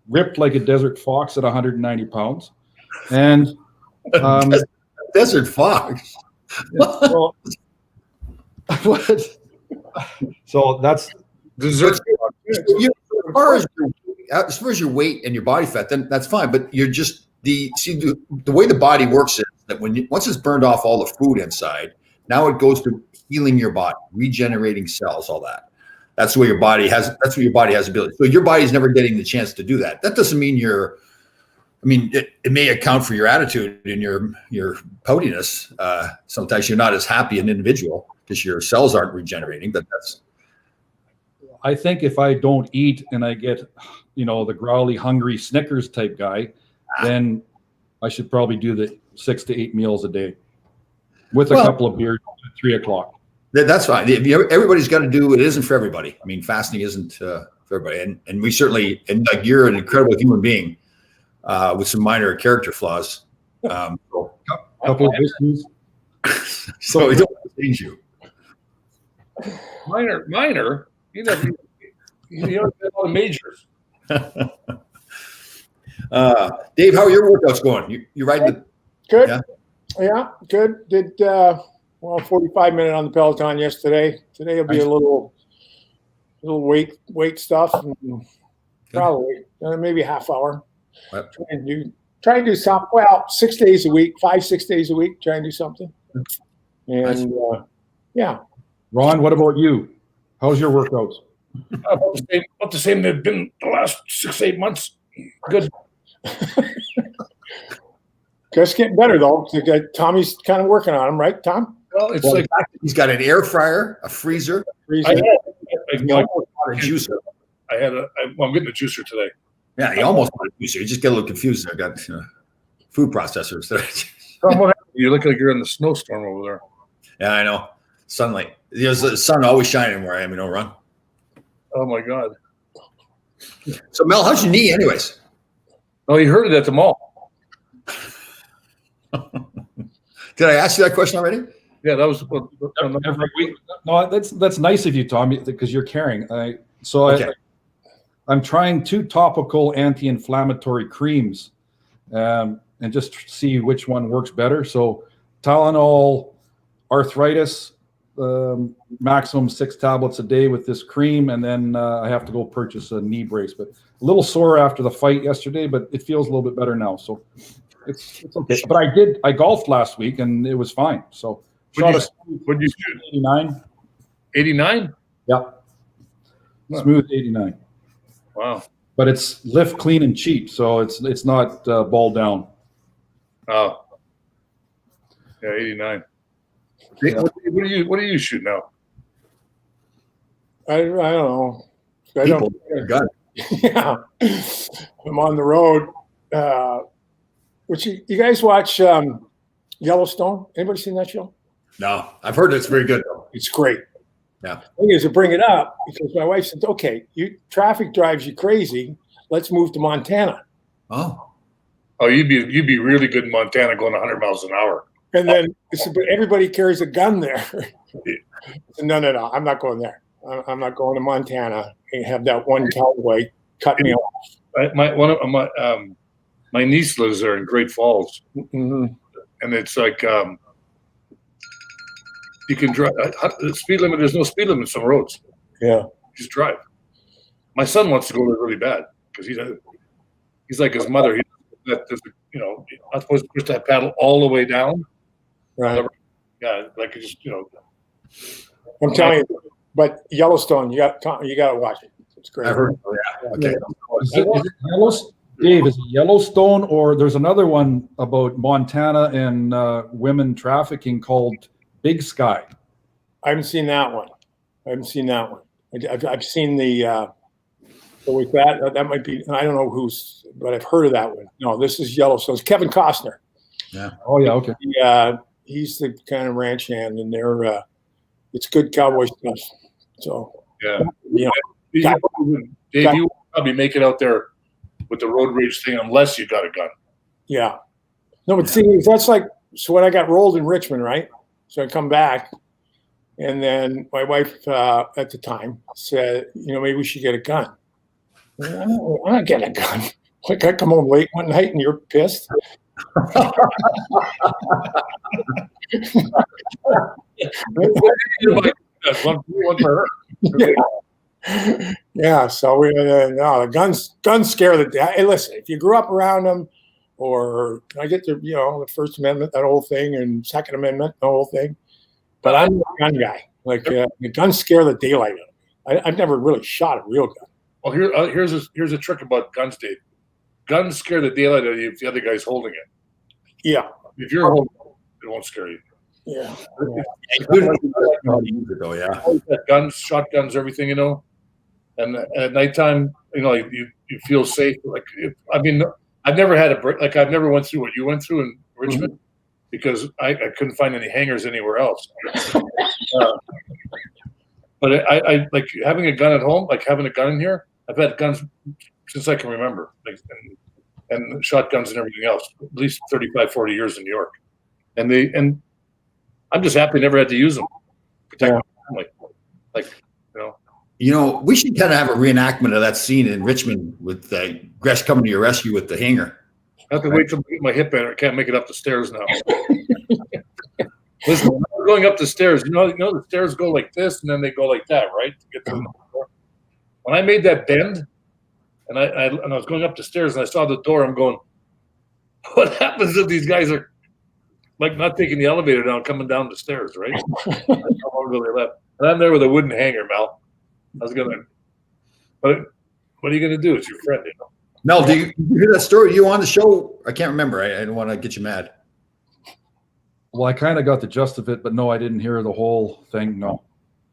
ripped like a desert fox at 190 pounds. And Desert fox. well, what? So that's Dessert. As far as your weight and your body fat, then that's fine. But you're just the way the body works is that once it's burned off all the food inside, now it goes to healing your body, regenerating cells, all that. That's where your body has. That's where your body has ability. So your body's never getting the chance to do that. That doesn't mean it may account for your attitude and your poutiness. Sometimes you're not as happy an individual because your cells aren't regenerating. But I think if I don't eat and I get, the growly, hungry Snickers type guy, then I should probably do the 6 to 8 meals a day with a couple of beers at 3 o'clock. That's fine. Everybody's got to do. It isn't for everybody. I mean, fasting isn't for everybody. And we certainly, and like you're an incredible human being with some minor character flaws. Couple of issues. So we don't change you. Minor. You never get a lot of majors. Dave, how are your workouts going? You riding the Good. Yeah, good. Did 45 minutes on the Peloton yesterday. Today will be a little weight stuff, and probably maybe a half hour. Yep. Try and do something. Well, 6 days a week, 5-6 days a week. Try and do something. And yeah. Ron, what about you? How's your workouts? About the same they've been the last 6-8 months. Good. Just getting better though. Tommy's kind of working on him, right, Tom? Well, it's like he's got an air fryer, a freezer, I'm a juicer. I'm getting a juicer today. Yeah, he almost got a juicer. You just get a little confused. I got food processors there. Tom, what happened? You look like you're in the snowstorm over there. Yeah, I know. Sunlight. There's the sun always shining where I am. Ron. Oh my God. So Mel, how's your knee, anyways? Oh, you heard it at the mall. Did I ask you that question already? Yeah, that was Every week. No, that's nice of you, Tom, because you're caring. I'm trying 2 topical anti-inflammatory creams, and just see which one works better. So Tylenol, arthritis, maximum 6 tablets a day with this cream, and then I have to go purchase a knee brace. But a little sore after the fight yesterday, but it feels a little bit better now. So it's okay. But I golfed last week and it was fine. So What'd you shoot? 89. 89? Yeah. Smooth 89. Wow. But it's lift, clean, and cheap, so it's not ball down. Oh. Yeah, 89. Yeah. What do you shoot now? I don't know. People, got it. Yeah, I'm on the road. Which you guys watch Yellowstone? Anybody seen that show? No, I've heard it's very good though. It's great. Yeah. The thing is to bring it up because my wife said, "Okay, traffic drives you crazy. Let's move to Montana." Oh, you'd be really good in Montana going 100 miles an hour. And then but everybody carries a gun there. No, I'm not going there. I'm not going to Montana and have that one cowboy cut me off. My niece lives there in Great Falls, Mm-hmm. and it's like you can drive. The speed limit. There's no speed limit on some roads. Yeah. Just drive. My son wants to go there really bad because he's like his mother. Not supposed to push that paddle all the way down. Right. Yeah, like just I'm telling you, but Yellowstone, you got to watch it. It's great. I heard. Oh, yeah. Okay. Is it Yellowstone? Dave, is it Yellowstone, or there's another one about Montana and women trafficking called Big Sky? I haven't seen that one. I've seen the so with that might be, I don't know but I've heard of that one. No, this is Yellowstone. It's Kevin Costner. Yeah. Oh yeah, okay. he's the kind of ranch hand, and they're it's good cowboy stuff. So Yeah. you know, Dave, you would probably make it out there with the road rage thing unless you got a gun. yeah. No, but see, that's like so. When I got rolled in Richmond, right? So I come back, and then my wife at the time said, maybe we should get a gun. I'm not getting a gun. Like I come home late one night and you're pissed. Yeah. So no, the guns scare the. Hey, listen, if you grew up around them, or I get the First Amendment, that whole thing, and Second Amendment, the whole thing. But I'm a gun guy. Like the guns scare the daylight out of me. I've never really shot a real gun. Well, here's a trick about guns, Dave. Guns scare the daylight out of you if the other guy's holding it. Yeah. If you're holding it, it won't scare you. Yeah. Guns, shotguns, everything, And at nighttime, you feel safe. I've never had a break. Like I've never went through what you went through in Richmond because I couldn't find any hangers anywhere else. But I like having a gun at home, like having a gun in here. I've had guns since I can remember, and shotguns and everything else, at least 35, 40 years in New York. And I'm just happy I never had to use them. Protect my family. We should kind of have a reenactment of that scene in Richmond with Gresh coming to your rescue with the hanger. I have to wait till I get my hip in. I can't make it up the stairs now. Listen, when I'm going up the stairs, the stairs go like this and then they go like that, right? To get to the door. When I made that bend and I was going up the stairs and I saw the door, I'm going, what happens if these guys are like not taking the elevator down, coming down the stairs, right? That's how long ago they left. And I'm there with a wooden hanger, Mel. But what are you gonna do? It's your friend, Mel, did you hear that story? You on the show? I can't remember. I didn't want to get you mad. Well, I kind of got the gist of it, but no, I didn't hear the whole thing. No. All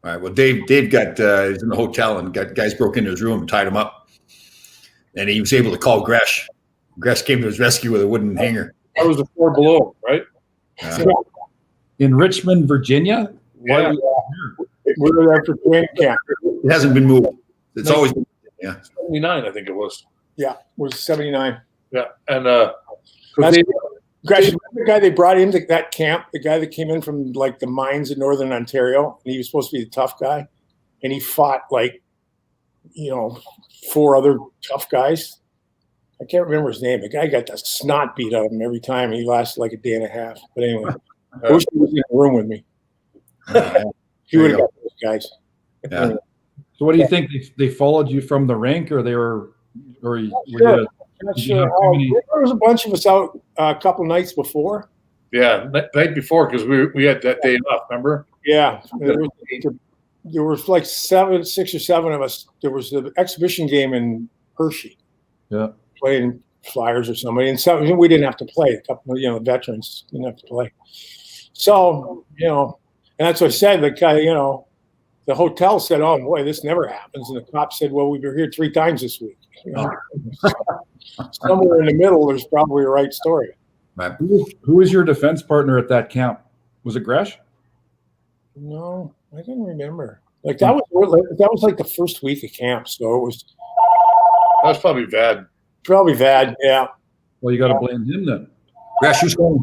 right. Well, Dave got he's in the hotel and guys broke into his room and tied him up, and he was able to call Gresh. Gresh came to his rescue with a wooden hanger. That was the floor below, right? In Richmond, Virginia. Yeah. We were there for training camp. It hasn't been moved. It's always been, 79, I think it was. Yeah, it was 79. Yeah, and Gresh, the guy they brought into that camp, the guy that came in from like the mines in northern Ontario, and he was supposed to be the tough guy, and he fought like, 4 other tough guys. I can't remember his name. The guy got the snot beat out of him every time. He lasted like a day and a half. But anyway, I wish he was in the room with me. He would have got those guys. Yeah. So, what do you think? They followed you from the rink, or they were, or I'm not sure. There was a bunch of us out a couple nights before. Yeah, night before because we had that day off. Remember? Yeah, there was like 6 or 7 of us. There was the exhibition game in Hershey. Yeah, playing Flyers or somebody, and some we didn't have to play. A couple, the veterans didn't have to play. So and that's what I said. The guy, the hotel said, "Oh boy, this never happens," and the cop said, "Well, we've been here 3 times this week." Somewhere in the middle, there's probably a right story. Right. Who was your defense partner at that camp? Was it Gresh? No, I can't remember. Like that was like the first week of camp, so it was. That was probably bad. Probably bad, yeah. Well, you got to blame him then. Gresh, who's going?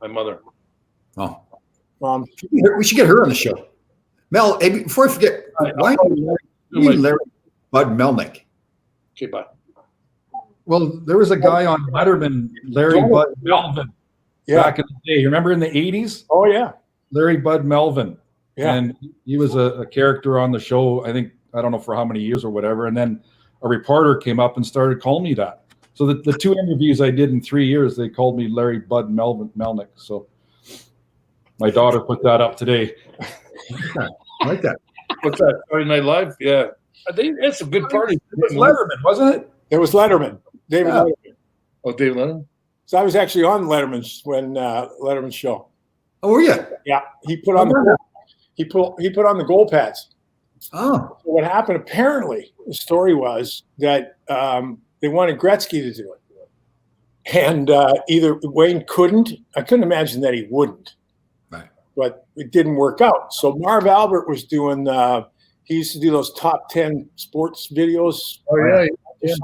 My mother. Oh, We we should get her on the show. Mel, hey, before I forget, why Larry Bud Melnick? Okay, bye. Well, there was a guy on Letterman, Larry Bud Melvin, back in the day. You remember in the 80s? Oh, yeah. Larry Bud Melvin. Yeah. And he was a character on the show, I don't know for how many years or whatever. And then a reporter came up and started calling me that. So the 2 interviews I did in 3 years, they called me Larry Bud Melnick. So my daughter put that up today. I like that. What's that? Saturday Night Live? Yeah. I think that's a good party. It was Letterman, wasn't it? It was Letterman. David Letterman. Oh, David Letterman? So I was actually on Letterman's Letterman's show. Oh, were you? Yeah. He put on the goal pads. Oh. So what happened, apparently, the story was that they wanted Gretzky to do And either Wayne couldn't, I couldn't imagine that he wouldn't. Right. But it didn't work out. So Marv Albert was doing, he used to do those top 10 sports videos. Oh yeah. Yeah.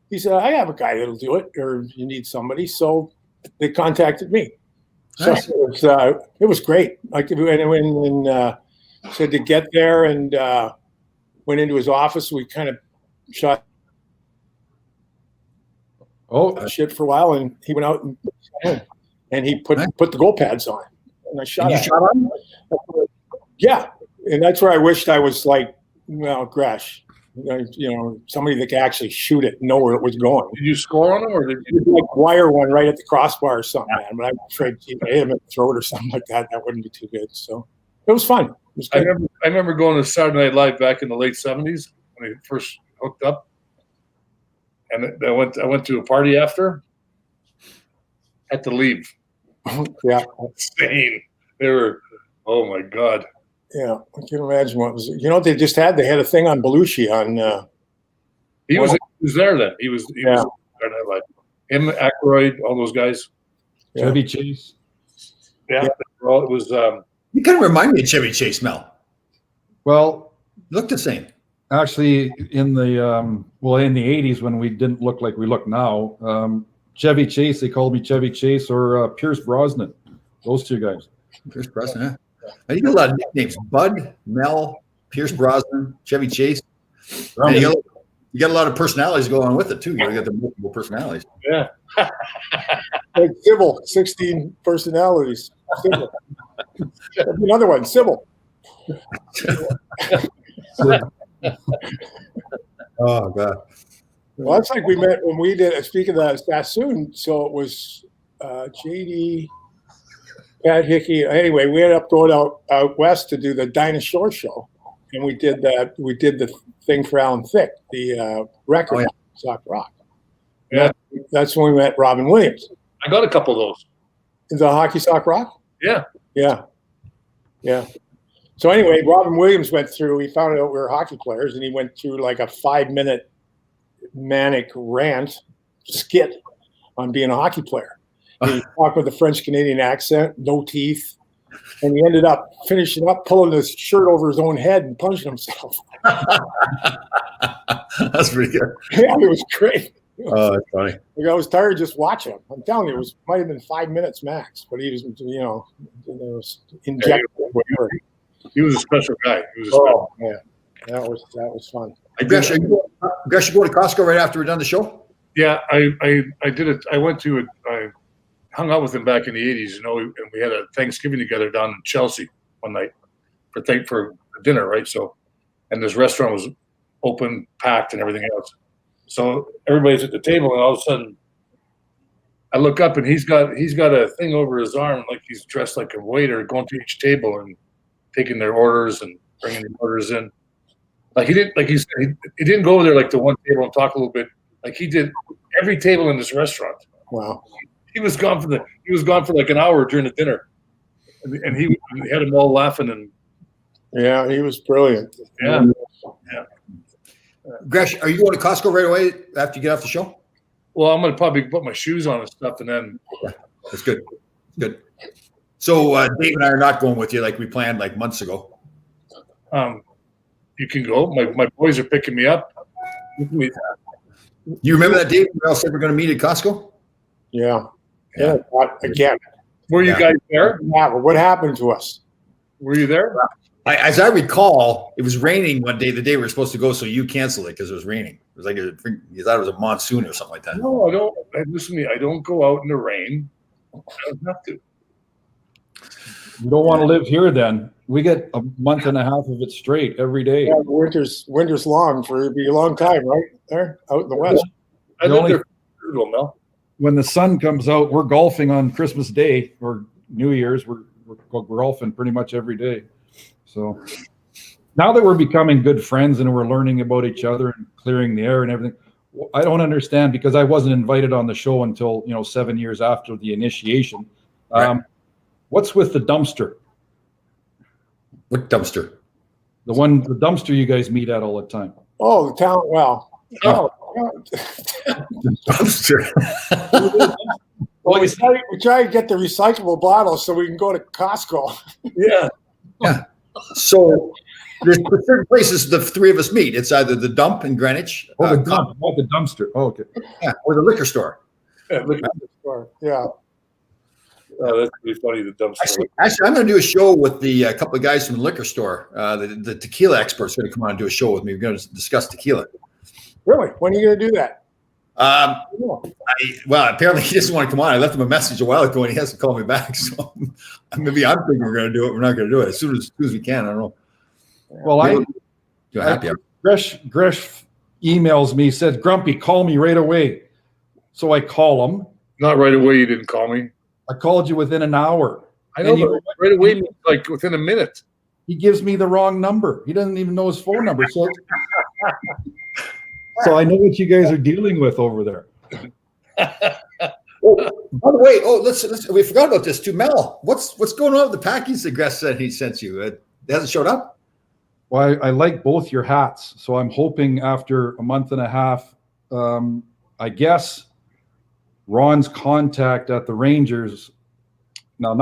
He said, I have a guy that'll do it, or you need somebody. So they contacted me. So Nice. it was great. Like, and said to get there and went into his office. We kind of shot shit for a while, and he went out and he put the goal pads on, and I shot. And you shot on? Yeah, and that's where I wished I was like, well, Gresh, somebody that could actually shoot it, and know where it was going. Did you score on him, or did you? Like wire one right at the crossbar or something, man. But I'm afraid to hit him at the throat or something like that. That wouldn't be too good. So it was fun. It was I good. remember going to Saturday Night Live back in the late '70s when I first hooked up, and I went to a party after. Had to leave. Yeah, Insane. They were. Oh my God. yeah. I can imagine what was. You know what they just had? They had a thing on Belushi on. He was there then. He was Saturday Night Live. Him, Aykroyd, all those guys. Yeah. Chevy Chase. Yeah. It was. You kind of remind me of Chevy Chase, Mel. Well, You look the same. actually, in the 80s when we didn't look like we look now, Chevy Chase, they called me Chevy Chase or Pierce Brosnan. Those two guys. Pierce Brosnan, huh? Now, you got a lot of nicknames: Bud, Mel, Pierce Brosnan, Chevy Chase. And you got a lot of personalities going with it too. You got the multiple personalities. Yeah. Like Sybil, 16 personalities. Sybil. Another one, Sybil. Oh God. Well, that's like we met when we did. Speaking of Sassoon, so it was JD, Pat Hickey. Anyway, we ended up going out west to do the Dinah Shore show, and we did that. We did the thing for Alan Thicke, the record, Sock Rock. Yeah. That's when we met Robin Williams. I got a couple of those. The Hockey Sock Rock. Yeah. Yeah. So anyway, Robin Williams went through. He found out we were hockey players, and he went through like a 5-minute manic rant skit on being a hockey player. And he talked with a French Canadian accent, no teeth, and he ended up finishing up pulling his shirt over his own head and punching himself. That's pretty good. Yeah, it was great. Oh, that's funny. Like, I was tired just watching him. I'm telling you, might have been 5 minutes max, but he was, it was injected whatever. He was a special guy. He was a Oh yeah, that was fun. Hey, Gresh, you go to Costco right after we're done the show? Yeah, I did it. I hung out with him back in the '80s, and we had a Thanksgiving together down in Chelsea one night for dinner, right? So, and this restaurant was open, packed, and everything else. So everybody's at the table, and all of a sudden, I look up, and he's got a thing over his arm, like he's dressed like a waiter, going to each table and taking their orders and bringing the orders in. Like he didn't go over there like to one table and talk a little bit. Like he did every table in this restaurant. Wow. He was gone for like an hour during the dinner, and he had them all laughing and. Yeah, he was brilliant. Yeah. Gresh, are you going to Costco right away after you get off the show? Well, I'm gonna probably put my shoes on and stuff, and then. That's good. Good. So Dave and I are not going with you like we planned like months ago. You can go. My boys are picking me up. You remember that Dave? We all said we're going to meet at Costco. Yeah. Again. Were you guys there? Yeah, but what happened to us? Were you there? As I recall, it was raining one day, the day we were supposed to go, so you canceled it because it was raining. It was like you thought it was a monsoon or something like that. No, I don't. Listen to me. I don't go out in the rain. I don't have to. You don't want to live here then. We get a month and a half of it straight every day. Yeah, winter's long for a long time, right? There, out in the west. I lived there for a little, Mel. When the sun comes out, we're golfing on Christmas Day or New Year's. We're golfing pretty much every day. So now that we're becoming good friends and we're learning about each other and clearing the air and everything, I don't understand because I wasn't invited on the show until 7 years after the initiation. Right. What's with the dumpster? What dumpster? The dumpster you guys meet at all the time. Oh, the town. Well, Dumpster. Well, we try to get the recyclable bottles so we can go to Costco. Yeah. So there's certain places the three of us meet. It's either the dump in Greenwich, Oh, the dump, not the dumpster. Oh, okay. or the liquor store. Yeah. Look at Yeah. that's pretty funny. The dumpster. Actually, I'm going to do a show with the couple of guys from the liquor store. The tequila expert's going to come on and do a show with me. We're going to discuss tequila. Really? When are you going to do that? Well, apparently he doesn't want to come on. I left him a message a while ago, and he hasn't called me back. So maybe I'm thinking we're going to do it. We're not going to do it as soon as we can. I don't know. Well, Do a happy hour. Gresh emails me, says, Grumpy, call me right away. So I call him. Not right away. You didn't call me. I called you within an hour. I know, but right away, like within a minute. He gives me the wrong number. He doesn't even know his phone number. So, so I know what you guys are dealing with over there. Oh, by the way, let's we forgot about this too. Mel, what's going on with the package that Gress said he sent you? It hasn't showed up? Well, I like both your hats. So I'm hoping after a month and a half, I guess Ron's contact at the Rangers. Now,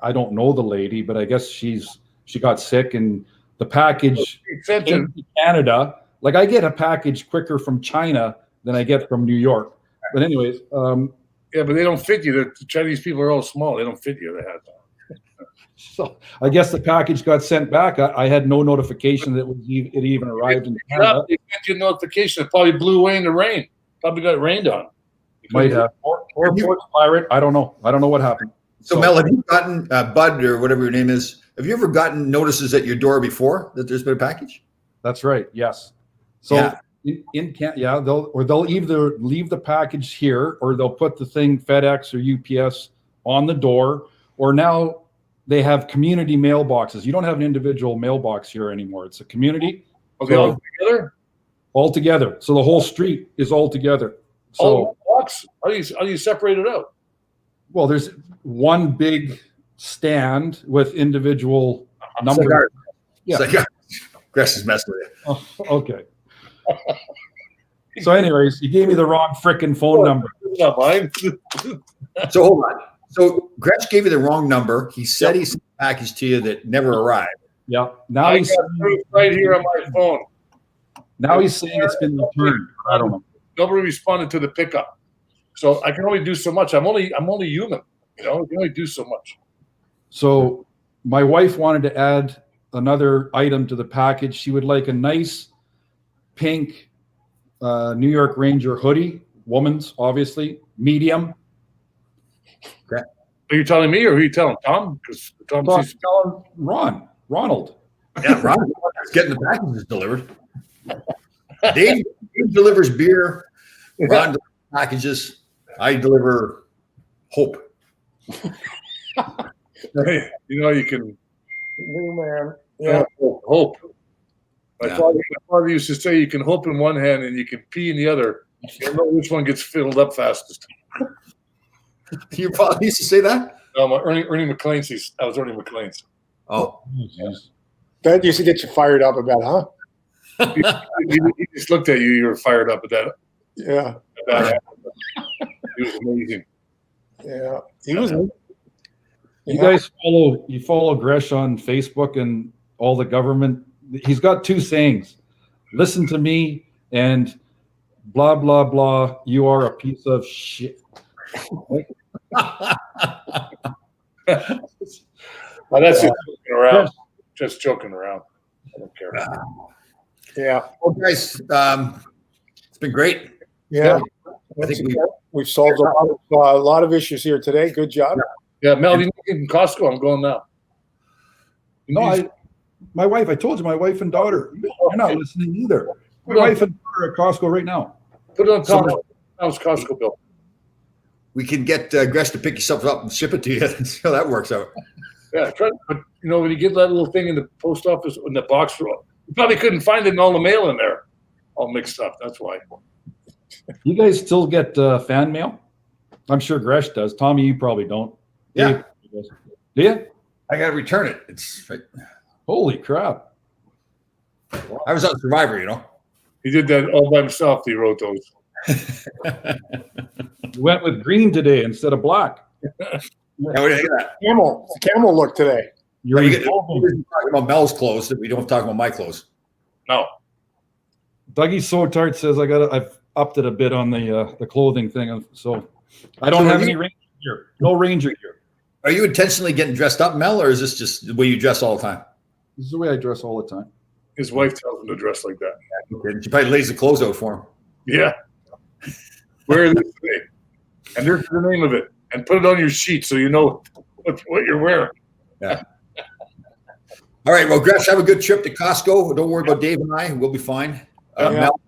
I don't know the lady, but I guess she got sick and the package came to Canada. Like I get a package quicker from China than I get from New York. But anyways, yeah, but they don't fit you. The Chinese people are all small. They don't fit you. They have to. so I guess the package got sent back. I had no notification that it even arrived in Canada. They sent you a notification. It probably blew away in the rain. Probably got rained on. Might have. Or Port Pirate. I don't know. I don't know what happened. So Mel, have you gotten Bud or whatever your name is? Have you ever gotten notices at your door before that there's been a package? That's right. Yes. So they'll either leave the package here or they'll put the thing FedEx or UPS on the door, or now they have community mailboxes. You don't have an individual mailbox here anymore. It's a community. Okay, all together? All together. So the whole street is all together. So all box? How do you separate it out? well, there's one big stand with individual numbers. Yeah. Gress is messing with you. Oh, okay. So anyways, you gave me the wrong frickin' phone number. Not mine. So hold on. So Gress gave you the wrong number. He said he sent a package to you that never arrived. Yeah. Now I he's got proof right here on my phone. now he's saying it's been returned. I don't know. Nobody responded to the pickup, so I can only do so much. I'm only human. You know, you can only do so much. So my wife wanted to add another item to the package. She would like a nice pink New York Ranger hoodie, woman's, obviously, medium. Okay. Are you telling me, or are you telling Tom? Because Tom Well, sees. I'm telling Ronald. Yeah, Ron is getting the packages delivered. Dave delivers beer. Ron delivers packages. I deliver hope. Hey, you know, you can Man. Yeah. hope. My Yeah. father used to say you can hope in one hand and you can pee in the other. You don't know which one gets filled up fastest. Your father used to say that? Ernie McLean's. I was Ernie McLean's. Oh, That used to get you fired up about, huh? He just looked at you. You were fired up at that. Yeah. He was amazing. Yeah. He was. You guys follow Gresh on Facebook and all the government. He's got two sayings: "Listen to me" and "blah blah blah." You are a piece of shit. Well, that's just joking around. Just joking around. I don't care. Yeah. well, guys, it's been great. Yeah. I think We've solved a lot of issues here today. Good job. Yeah, Mel, you in Costco? I'm going now. No, my wife. I told you, my wife and daughter. You're not listening either. My wife and daughter at Costco right now. Put it on Tom's Costco bill. we can get Gress to pick yourself up and ship it to you and see how that works out. Yeah, but you know, when you get that little thing in the post office in the box, you probably couldn't find it in all the mail in there, all mixed up. That's why. You guys still get fan mail? I'm sure Gresh does. Tommy, you probably don't. Yeah. Do you? I got to return it. It's Holy crap. I was on Survivor, you know. He did that all by himself. He wrote those. You went with green today instead of black. Now, what do you think of that? Camel look today. You're We get evolving. talking about Mel's clothes that we don't talk about my clothes. No. Dougie Sotart says I've upped it a bit on the clothing thing, so I don't So have are any you- Ranger gear. No Ranger gear. Are you intentionally getting dressed up, Mel, or is this just the way you dress all the time? This is the way I dress all the time. His wife tells him to dress like that. Okay. She probably lays the clothes out for him. Yeah. Wear this today. And there's the name of it. And put it on your sheet so you know what you're wearing. All right. Well, Gresh, have a good trip to Costco. Don't worry about Dave and I. We'll be fine. Yeah. Mel,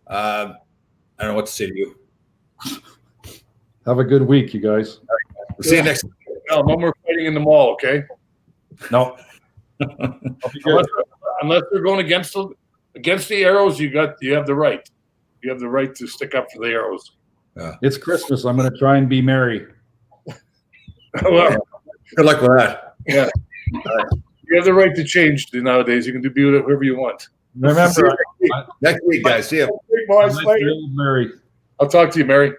I don't know what to say to you. Have a good week, you guys. We'll see you next week. No more fighting in the mall, okay? No. Unless they're going against the arrows, you have the right. You have the right to stick up for the arrows. It's Christmas. I'm going to try and be merry. Well, Good luck with that. yeah. You have the right to change nowadays. You can do whatever you want. Remember, Next week, guys. See you. Big boys, I'm later. Mary. I'll talk to you, Mary.